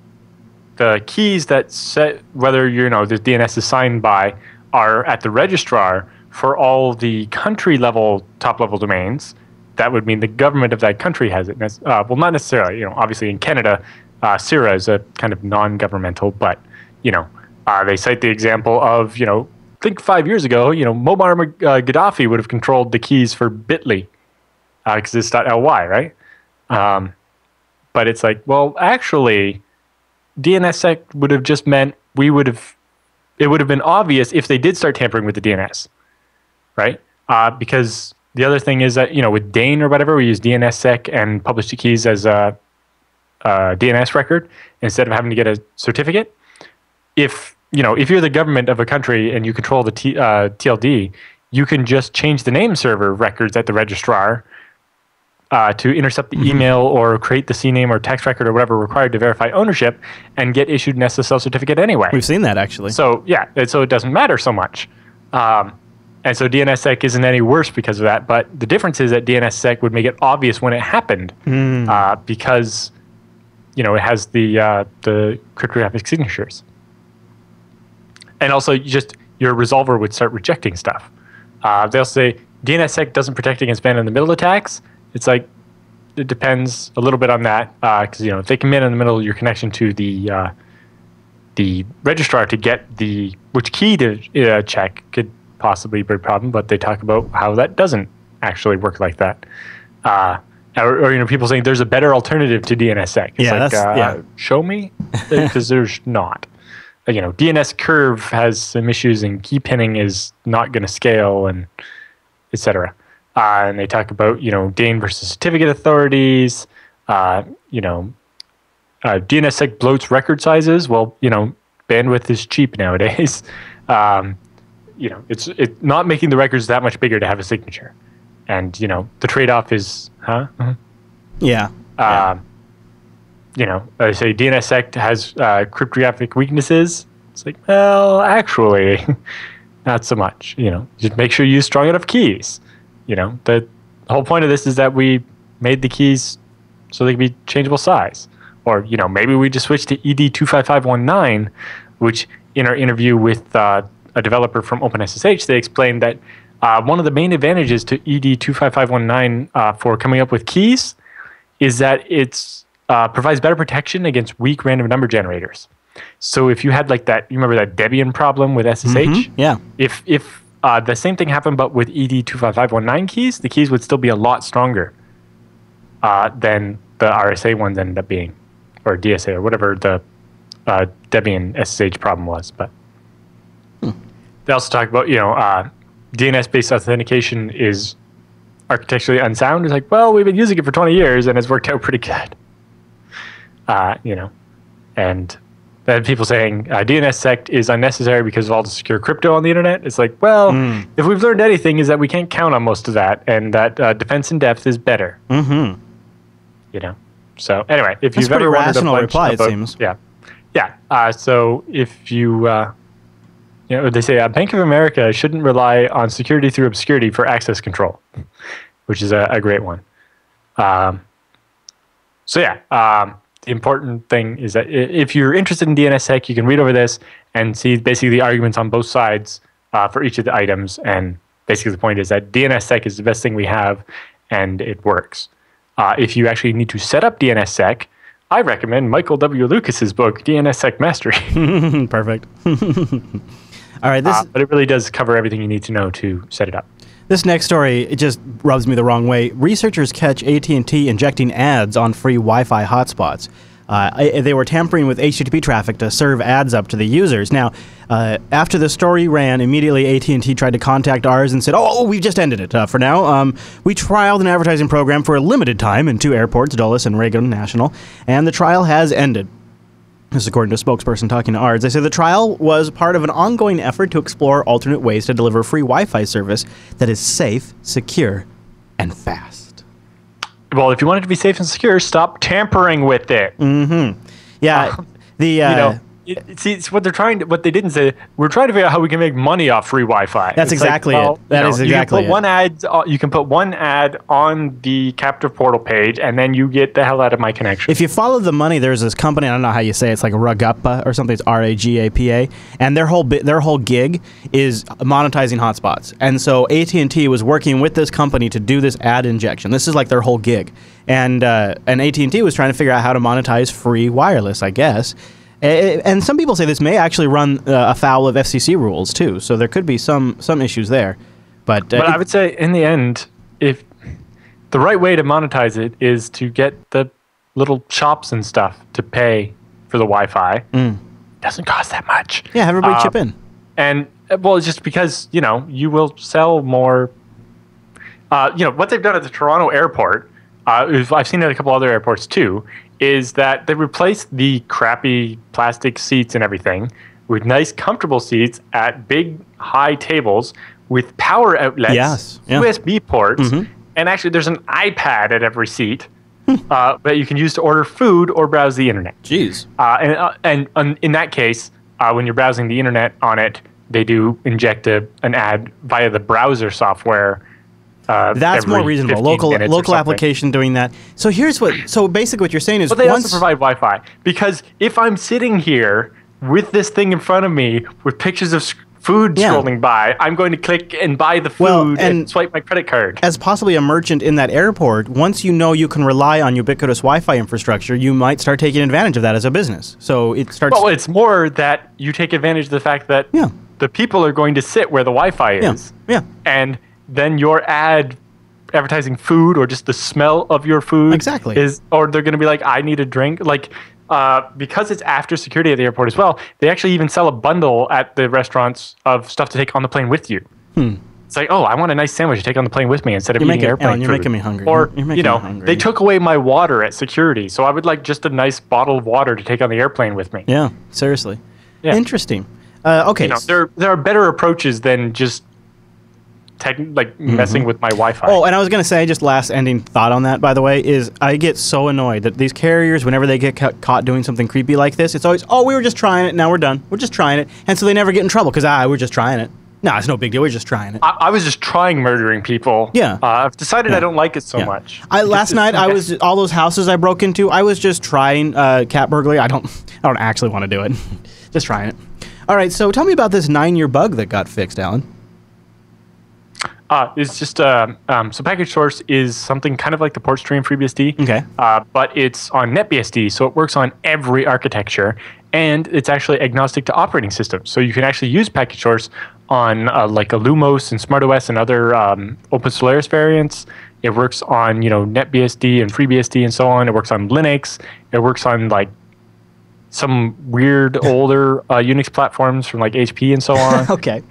keys that set whether the DNS is signed by are at the registrar for all the country-level, top-level domains. That would mean the government of that country has it. Well, not necessarily. Obviously in Canada, CIRA is a kind of non-governmental, but they cite the example of I think 5 years ago, Muammar Gaddafi would have controlled the keys for Bitly. Because it's .ly, right? But it's like, well, actually, DNSSEC would have just meant it would have been obvious if they did start tampering with the DNS, right? Because the other thing is that, with Dane or whatever, we use DNSSEC and publish the keys as a DNS record instead of having to get a certificate. If you're the government of a country and you control the TLD, you can just change the name server records at the registrar to intercept the email or create the CNAME or text record or whatever required to verify ownership and get issued an SSL certificate anyway. We've seen that, actually. So, so it doesn't matter so much. And so DNSSEC isn't any worse because of that. But the difference is that DNSSEC would make it obvious when it happened because, it has the cryptographic signatures. And also, your resolver would start rejecting stuff. They'll say DNSSEC doesn't protect against man-in-the-middle attacks. It's like, it depends a little bit on that, because if they come in the middle of your connection to the registrar to get which key to check could possibly be a problem, but they talk about how that doesn't actually work like that. Or people saying there's a better alternative to DNSSEC. It's show me, because there's not. DNS curve has some issues and key pinning is not going to scale, and etc. And they talk about, DANE versus certificate authorities, DNSSEC bloats record sizes. Well, bandwidth is cheap nowadays. It's not making the records that much bigger to have a signature. And, the trade-off is, Yeah. They say DNSSEC has cryptographic weaknesses. It's like, well, actually, not so much. Just make sure you use strong enough keys. The whole point of this is that we made the keys so they can be changeable size. Or, maybe we just switch to ED25519, which in our interview with a developer from OpenSSH, they explained that one of the main advantages to ED25519 for coming up with keys is that it's provides better protection against weak random number generators. So if you had like that, you remember that Debian problem with SSH? Mm-hmm. Yeah. If the same thing happened but with ED25519 keys, the keys would still be a lot stronger than the RSA ones ended up being, or DSA, or whatever the Debian SSH problem was. But they also talk about, DNS-based authentication is architecturally unsound. It's like, well, we've been using it for 20 years and it's worked out pretty good. And then people saying DNSSEC is unnecessary because of all the secure crypto on the internet. It's like, well, if we've learned anything is that we can't count on most of that, and that defense in depth is better. Mm-hmm. So anyway, if That's you've ever wondered rational a bunch reply, about, it seems. Yeah. So if you, they say Bank of America shouldn't rely on security through obscurity for access control, which is a great one. The important thing is that if you're interested in DNSSEC, you can read over this and see basically the arguments on both sides for each of the items. And basically the point is that DNSSEC is the best thing we have, and it works. If you actually need to set up DNSSEC, I recommend Michael W. Lucas's book, DNSSEC Mastery. Perfect. All right. But it really does cover everything you need to know to set it up. This next story, it just rubs me the wrong way. Researchers catch AT&T injecting ads on free Wi-Fi hotspots. They were tampering with HTTP traffic to serve ads up to the users. Now, after the story ran, immediately AT&T tried to contact ours and said, we've just ended it for now. We trialed an advertising program for a limited time in 2 airports, Dulles and Reagan National, and the trial has ended. This is according to a spokesperson talking to ARDS. They say the trial was part of an ongoing effort to explore alternate ways to deliver free Wi-Fi service that is safe, secure, and fast. Well, if you want it to be safe and secure, stop tampering with it. Mm-hmm. Yeah. It's what they're trying to. What they didn't say. We're trying to figure out how we can make money off free Wi-Fi. That's exactly it. That is exactly it. You can put one ad on the captive portal page, and then you get the hell out of my connection. If you follow the money, there's this company. I don't know how you say it, it's like a Ragapa or something. It's RAGAPA, and their whole gig is monetizing hotspots. And so AT&T was working with this company to do this ad injection. This is like their whole gig, and AT&T was trying to figure out how to monetize free wireless, I guess. And some people say this may actually run afoul of FCC rules too, so there could be some issues there. But I would say in the end, if the right way to monetize it is to get the little shops and stuff to pay for the Wi-Fi. It doesn't cost that much. Yeah, have everybody chip in. And well, it's just because you will sell more. What they've done at the Toronto airport, I've seen it at a couple other airports too, is that they replaced the crappy plastic seats and everything with nice, comfortable seats at big, high tables with power outlets, USB ports, and actually there's an iPad at every seat that you can use to order food or browse the internet. Jeez. And in that case, when you're browsing the internet on it, they do inject an ad via the browser software. That's more reasonable. Local application doing that. So basically what you're saying is, but they also provide Wi-Fi, because if I'm sitting here with this thing in front of me with pictures of food scrolling by, I'm going to click and buy the food and swipe my credit card. As possibly a merchant in that airport, once you know you can rely on ubiquitous Wi-Fi infrastructure, you might start taking advantage of that as a business. So it starts. Well, it's more that you take advantage of the fact that the people are going to sit where the Wi-Fi is. Yeah. And then your ad advertising food or just the smell of your food or they're going to be like, I need a drink. Like, because it's after security at the airport as well, they actually even sell a bundle at the restaurants of stuff to take on the plane with you. It's like, oh, I want a nice sandwich to take on the plane with me instead of eating airplane Alan, food. you're making me hungry. Or, you're making me hungry. they took away my water at security, so I would like just a nice bottle of water to take on the airplane with me. Yeah, seriously. Yeah. Interesting. Okay. There are better approaches than just messing with my Wi-Fi. Oh, and I was going to say, just last ending thought on that, by the way, is I get so annoyed that these carriers, whenever they get caught doing something creepy like this, it's always, oh, we were just trying it, now we're done. We're just trying it. And so they never get in trouble because, we're just trying it. No, it's no big deal. We're just trying it. I was just trying murdering people. Yeah. I've decided I don't like it so much. Last night, all those houses I broke into, I was just trying cat burglary. I don't actually want to do it. Just trying it. All right, so tell me about this 9-year bug that got fixed, Alan. It's just so package source is something kind of like the port stream FreeBSD. Okay. But it's on NetBSD, so it works on every architecture, and it's actually agnostic to operating systems. So you can actually use package source on like a Lumos and SmartOS and other Open Solaris variants. It works on NetBSD and FreeBSD and so on. It works on Linux. It works on like some weird older Unix platforms from like HP and so on. Okay.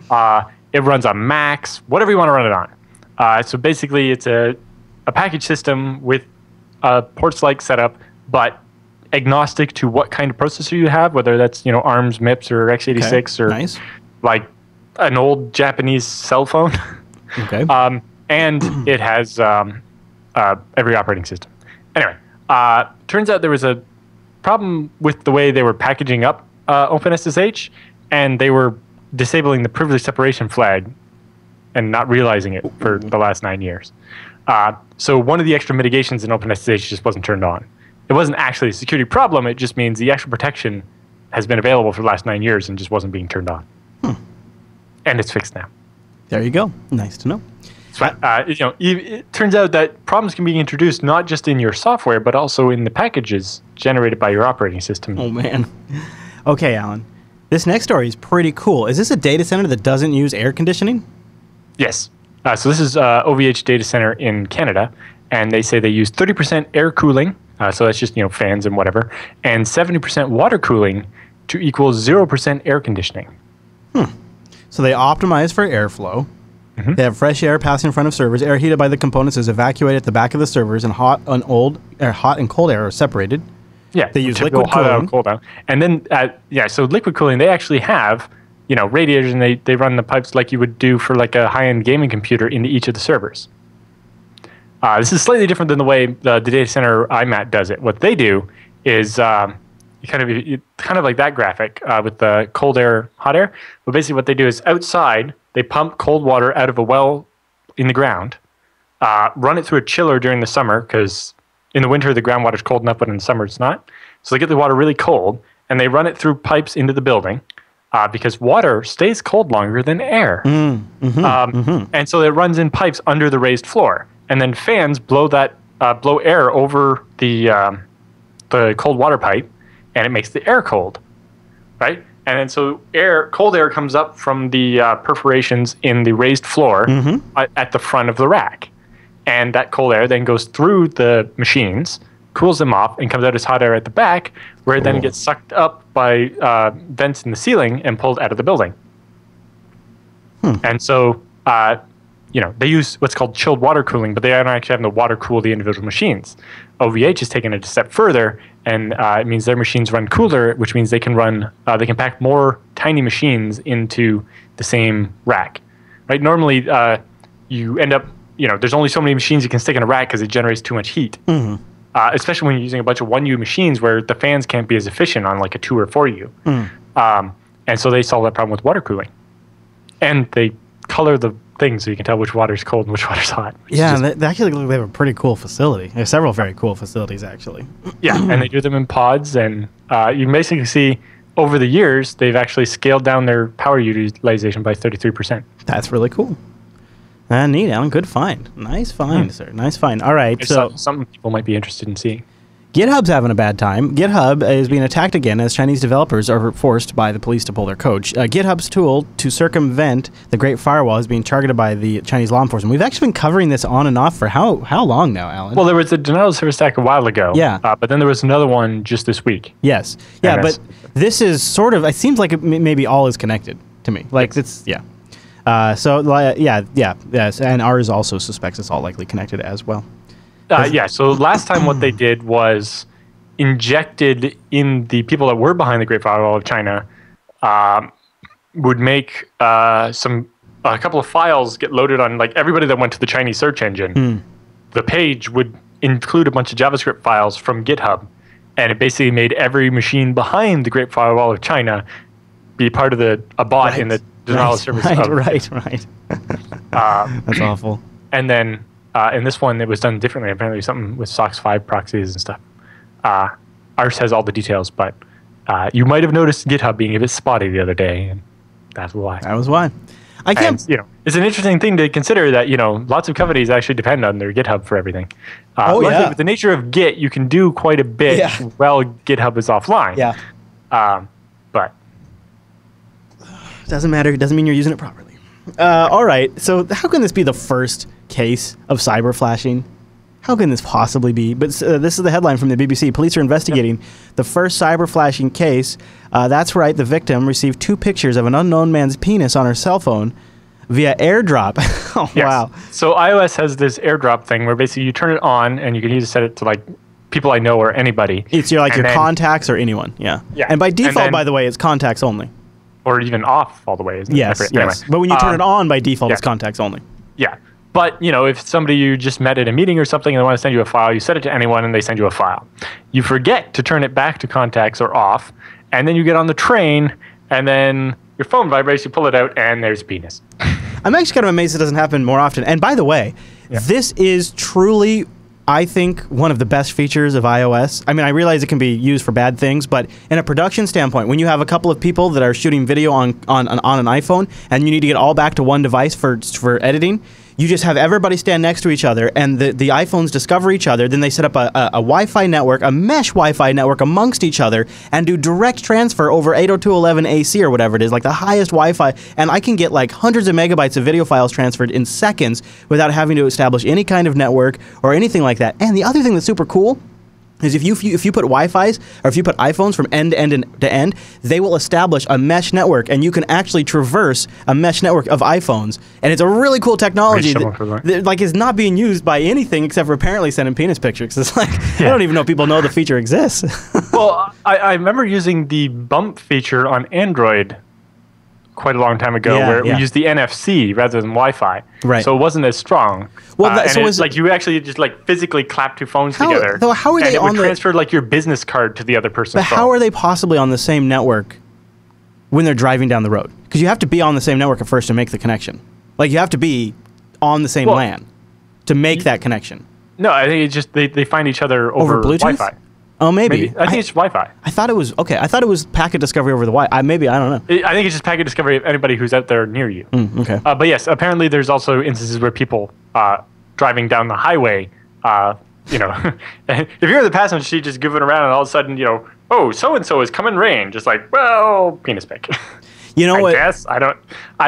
It runs on Macs, whatever you want to run it on. So basically, it's a package system with a ports-like setup, but agnostic to what kind of processor you have, whether that's ARMS, MIPS, or x86, or like an old Japanese cell phone. Okay. And it has every operating system. Anyway, turns out there was a problem with the way they were packaging up OpenSSH, and they were disabling the privilege separation flag and not realizing it for the last 9 years. So one of the extra mitigations in OpenSSH just wasn't turned on. It wasn't actually a security problem. It just means the extra protection has been available for the last 9 years and just wasn't being turned on. And it's fixed now. There you go. Nice to know. So, it turns out that problems can be introduced not just in your software, but also in the packages generated by your operating system. Oh, man. Okay, Alan. This next story is pretty cool. Is this a data center that doesn't use air conditioning? Yes. So this is OVH data center in Canada, and they say they use 30% air cooling, so that's just fans and whatever, and 70% water cooling to equal 0% air conditioning. So they optimize for airflow. They have fresh air passing in front of servers. Air heated by the components is evacuated at the back of the servers, and hot and cold air are separated. Yeah, they use liquid hot cooling. Out, cold out. And then, so liquid cooling, they actually have, radiators, and they run the pipes like you would do for like a high-end gaming computer into each of the servers. This is slightly different than the way the data center IMAT does it. What they do is kind of like that graphic with the cold air, hot air. But basically what they do is outside, they pump cold water out of a well in the ground, run it through a chiller during the summer because in the winter, the groundwater is cold enough, but in the summer, it's not. So they get the water really cold, and they run it through pipes into the building because water stays cold longer than air. And so it runs in pipes under the raised floor. And then fans blow air over the cold water pipe, and it makes the air cold, right? And then so cold air comes up from the perforations in the raised floor at the front of the rack. And that cold air then goes through the machines, cools them off, and comes out as hot air at the back, where it then gets sucked up by vents in the ceiling and pulled out of the building. And so, they use what's called chilled water cooling, but they aren't actually having to water cool the individual machines. OVH is taking it a step further, and it means their machines run cooler, which means they can pack more tiny machines into the same rack. Right? Normally, you end up there's only so many machines you can stick in a rack because it generates too much heat. Especially when you're using a bunch of 1U machines where the fans can't be as efficient on like a 2 or 4U. And so they solve that problem with water cooling. And they color the thing so you can tell which water's cold and which water's hot. Yeah, they actually look like they have a pretty cool facility. They have several very cool facilities, actually. Yeah, and they do them in pods. And you can basically see over the years, they've actually scaled down their power utilization by 33%. That's really cool. Neat, Alan. Good find. Nice find, sir. Nice find. All right. So some people might be interested in seeing. GitHub's having a bad time. GitHub is being attacked again as Chinese developers are forced by the police to pull their code. GitHub's tool to circumvent the Great Firewall is being targeted by the Chinese law enforcement. We've actually been covering this on and off for how long now, Alan? Well, there was a denial of service attack a while ago. Yeah. But then there was another one just this week. Yes. Yeah, but this is sort of, it seems like maybe all is connected to me. Like, it's, yeah. Yes, and ours also suspects it's all likely connected as well. So last time what they did was injected in the people that were behind the Great Firewall of China would make a couple of files get loaded on like everybody that went to the Chinese search engine. The page would include a bunch of JavaScript files from GitHub, and it basically made every machine behind the Great Firewall of China be part of a bot in the denial of service. Right. That's awful. And then in this one, it was done differently. Apparently, something with SOCKS 5 proxies and stuff. Ours has all the details, but you might have noticed GitHub being a bit spotty the other day, and that's why. That was why. I can't. And, it's an interesting thing to consider that lots of companies actually depend on their GitHub for everything. Luckily, with the nature of Git, you can do quite a bit while GitHub is offline. Yeah. But doesn't matter. It doesn't mean you're using it properly. All right. So how can this be the first case of cyber flashing? How can this possibly be? But this is the headline from the BBC. Police are investigating the first cyber flashing case. That's right. The victim received 2 pictures of an unknown man's penis on her cell phone via AirDrop. Wow. So iOS has this AirDrop thing where basically you turn it on and you can either set it to like people I know or anybody. It's your contacts or anyone. Yeah. And by default, by the way, it's contacts only. Or even off all the way. Isn't it? Yes. Anyway. But when you turn it on by default, it's contacts only. Yeah. But, if somebody you just met at a meeting or something and they want to send you a file, you set it to anyone and they send you a file. You forget to turn it back to contacts or off, and then you get on the train, and then your phone vibrates, you pull it out, and there's a penis. I'm actually kind of amazed it doesn't happen more often. And by the way, this is truly, I think, one of the best features of iOS. I mean, I realize it can be used for bad things, but in a production standpoint, when you have a couple of people that are shooting video on an iPhone, and you need to get all back to one device for editing, you just have everybody stand next to each other, and the iPhones discover each other. Then they set up a Wi-Fi network, a mesh Wi-Fi network amongst each other, and do direct transfer over 802.11ac or whatever it is, like the highest Wi-Fi. And I can get like hundreds of megabytes of video files transferred in seconds without having to establish any kind of network or anything like that. And the other thing that's super cool is if you put Wi-Fi's or if you put iPhones from end to end, they will establish a mesh network, and you can actually traverse a mesh network of iPhones. And it's a really cool technology that like is not being used by anything except for apparently sending penis pictures. It's like I don't even know if people know the feature exists. Well, I remember using the bump feature on Android quite a long time ago, where we used the NFC rather than Wi-Fi. Right. So it wasn't as strong. Well, like you actually just like physically clap 2 phones together. So how are they on transfer like your business card to the other person's phone? But how are they possibly on the same network when they're driving down the road? Because you have to be on the same network at first to make the connection. Like you have to be on the same LAN to make that connection. No, I think it's just they find each other over Bluetooth? Wi-Fi. Oh, maybe. I think it's Wi-Fi. I thought it was I thought it was packet discovery over the Wi-Fi. Maybe, I don't know. I think it's just packet discovery of anybody who's out there near you. Okay. But yes, apparently there's also instances where people driving down the highway, if you're in the passenger seat just goofing around and all of a sudden, oh, so-and-so is coming rain. Just like, well, penis pic. You know what? Guess I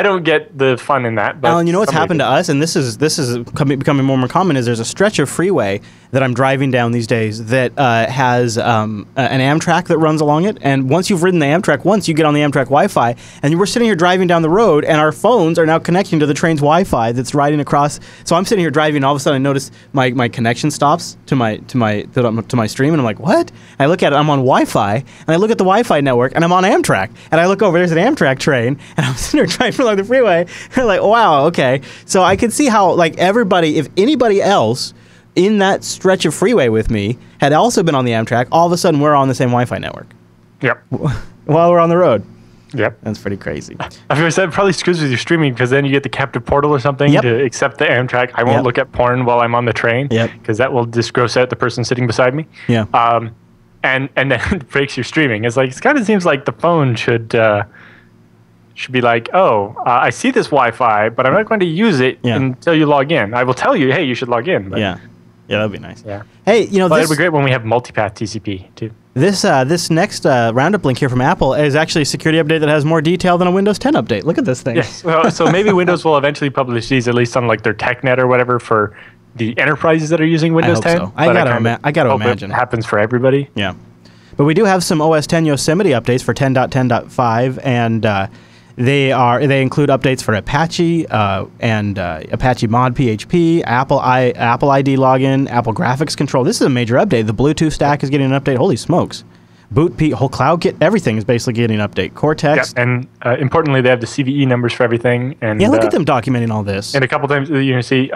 don't get the fun in that. But Alan, you know what's happened to us, and this is becoming more and more common. Is there's a stretch of freeway that I'm driving down these days that has an Amtrak that runs along it. And once you've ridden the Amtrak once, you get on the Amtrak Wi-Fi, and we're sitting here driving down the road, and our phones are now connecting to the train's Wi-Fi that's riding across. So I'm sitting here driving, and all of a sudden I notice my connection stops to my stream, and I'm like, what? And I look at it, I'm on Wi-Fi, and I look at the Wi-Fi network, and I'm on Amtrak, and I look over, there's an Amtrak train, and I'm sitting here driving along the freeway, and I'm like, wow, okay. So I can see how, like, everybody, if anybody else in that stretch of freeway with me had also been on the Amtrak, all of a sudden we're on the same Wi-Fi network. Yep. While we're on the road. Yep. That's pretty crazy. I feel like that probably screws with your streaming, because then you get the captive portal or something to accept the Amtrak. I won't look at porn while I'm on the train, because that will just gross out the person sitting beside me. Yeah. And then it breaks your streaming. It's like, it kind of seems like the phone should be like, I see this Wi-Fi, but I'm not going to use it until you log in. I will tell you, hey, you should log in. But that'd be nice. Yeah. Hey, it'd be great when we have multipath TCP too. This next roundup link here from Apple is actually a security update that has more detail than a Windows 10 update. Look at this thing. Yes. Well, so maybe Windows will eventually publish these, at least on like their TechNet or whatever, for the enterprises that are using Windows 10. So. I gotta imagine it happens for everybody. Yeah. But we do have some OS 10 Yosemite updates for 10.10.5, and They include updates for Apache and Apache Mod PHP, Apple ID login, Apple Graphics Control. This is a major update. The Bluetooth stack is getting an update. Holy smokes! Whole CloudKit, everything is basically getting an update. Cortex. Yeah, and importantly, they have the CVE numbers for everything. And yeah, look at them documenting all this. And a couple times you see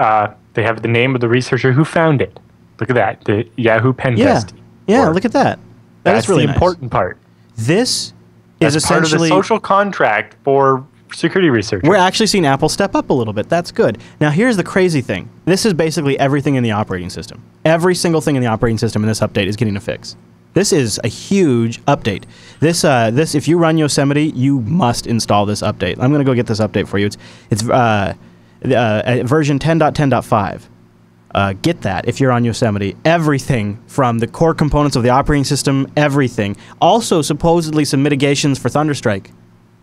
they have the name of the researcher who found it. Look at that, the Yahoo pen test. Yeah, look at that. That's really the important part. This is essentially part of the social contract for security research. We're actually seeing Apple step up a little bit. That's good. Now, here's the crazy thing. This is basically everything in the operating system. Every single thing in the operating system in this update is getting a fix. This is a huge update. This, if you run Yosemite, you must install this update. I'm going to go get this update for you. It's version 10.10.5. Get that if you're on Yosemite. Everything from the core components of the operating system, everything. Also, supposedly some mitigations for Thunderstrike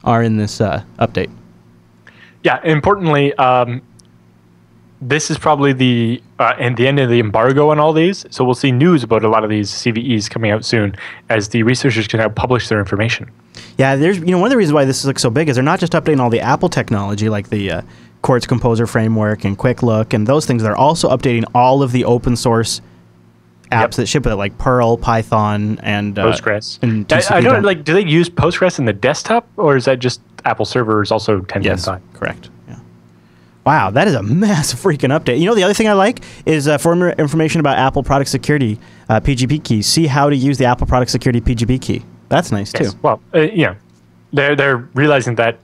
are in this update. Yeah, importantly, this is probably the end of the embargo on all these. So we'll see news about a lot of these CVEs coming out soon as the researchers can now publish their information. Yeah, there's one of the reasons why this looks so big is they're not just updating all the Apple technology like the Quartz Composer framework and Quick Look and those things. They're also updating all of the open source apps that ship with it, like Perl, Python, and Postgres. And I don't like. Do they use Postgres in the desktop, or is that just Apple servers also 10.10? Yes, correct. Yeah. Wow, that is a massive freaking update. You know, the other thing I like is for more information about Apple Product Security PGP keys. See how to use the Apple Product Security PGP key. That's nice too. Well, they're realizing that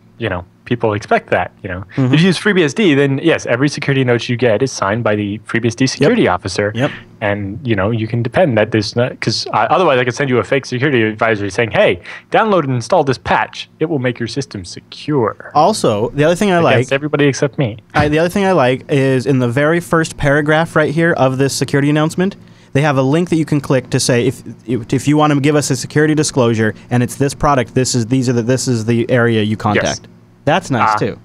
people expect that. If you use FreeBSD, then yes, every security note you get is signed by the FreeBSD security officer. Yep. And you can depend that there's not, because otherwise I could send you a fake security advisory saying, "Hey, download and install this patch. It will make your system secure." Also, the other thing I like, everybody except me. The other thing I like is in the very first paragraph right here of this security announcement, they have a link that you can click to say if you want to give us a security disclosure and it's this product, this is the area you contact. Yes. That's nice too.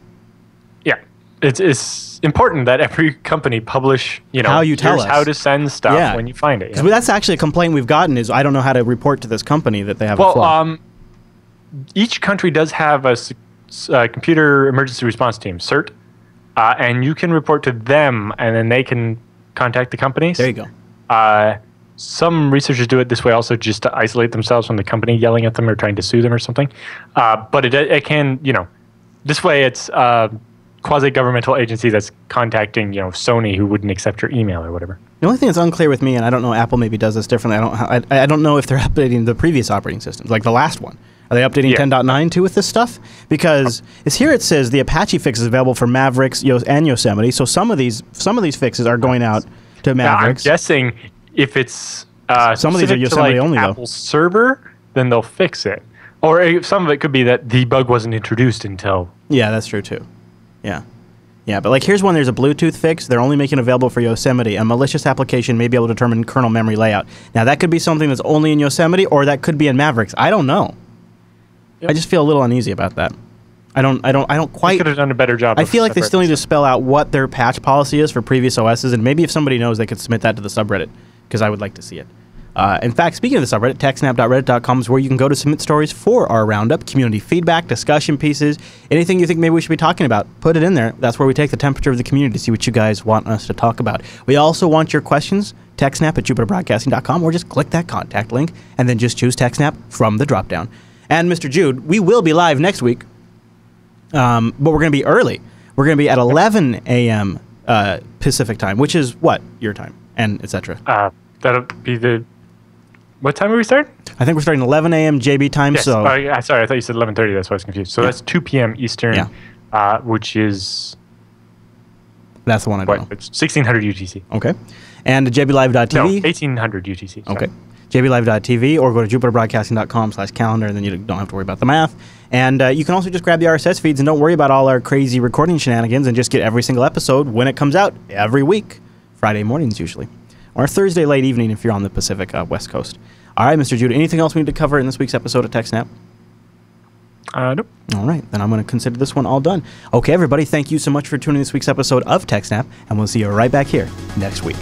Yeah, it's important that every company publish how you tell us how to send stuff when you find it. Because that's actually a complaint we've gotten is I don't know how to report to this company that they have a flaw. Each country does have a computer emergency response team, CERT, and you can report to them, and then they can contact the companies. There you go. Some researchers do it this way also just to isolate themselves from the company yelling at them or trying to sue them or something. But it can, this way it's a quasi-governmental agency that's contacting, Sony who wouldn't accept your email or whatever. The only thing that's unclear with me, and I don't know, Apple maybe does this differently. I don't know if they're updating the previous operating systems, like the last one. Are they updating 10.9 too with this stuff? Because here it says the Apache fix is available for Mavericks and Yosemite. So some of these fixes are going out to Mavericks. I'm guessing if it's some of these are Yosemite only, though. Apple server, then they'll fix it. Or some of it could be that the bug wasn't introduced until. Yeah, that's true too. Yeah. Yeah, but like here's one, there's a Bluetooth fix. They're only making available for Yosemite. A malicious application may be able to determine kernel memory layout. Now that could be something that's only in Yosemite or that could be in Mavericks. I don't know. Yep. I just feel a little uneasy about that. I don't quite. They could have done a better job. I feel like they still need to spell out what their patch policy is for previous OSs, and maybe if somebody knows, they could submit that to the subreddit because I would like to see it. In fact, speaking of the subreddit, techsnap.reddit.com is where you can go to submit stories for our roundup, community feedback, discussion pieces, anything you think maybe we should be talking about. Put it in there. That's where we take the temperature of the community to see what you guys want us to talk about. We also want your questions. TechSNAP@jupiterbroadcasting.com, or just click that contact link and then just choose TechSNAP from the dropdown. And Mr. Jude, we will be live next week, but we're going to be early. We're going to be at 11 a.m. Pacific time, which is what? Your time, and etc. That'll be the... What time are we starting? I think we're starting 11 a.m. JB time. Yes. So sorry, I thought you said 11:30. That's why I was confused. So that's 2 p.m. Eastern, which is... That's the one I don't know. It's 1600 UTC. Okay. And jblive.tv. No, 1800 UTC. Sorry. Okay. jblive.tv, or go to jupiterbroadcasting.com/calendar, and then you don't have to worry about the math. And you can also just grab the RSS feeds and don't worry about all our crazy recording shenanigans and just get every single episode when it comes out every week. Friday mornings usually. Or Thursday late evening if you're on the Pacific West Coast. All right, Mr. Judah, anything else we need to cover in this week's episode of TechSNAP? Nope. All right, then I'm going to consider this one all done. Okay, everybody, thank you so much for tuning in this week's episode of TechSNAP, and we'll see you right back here next week.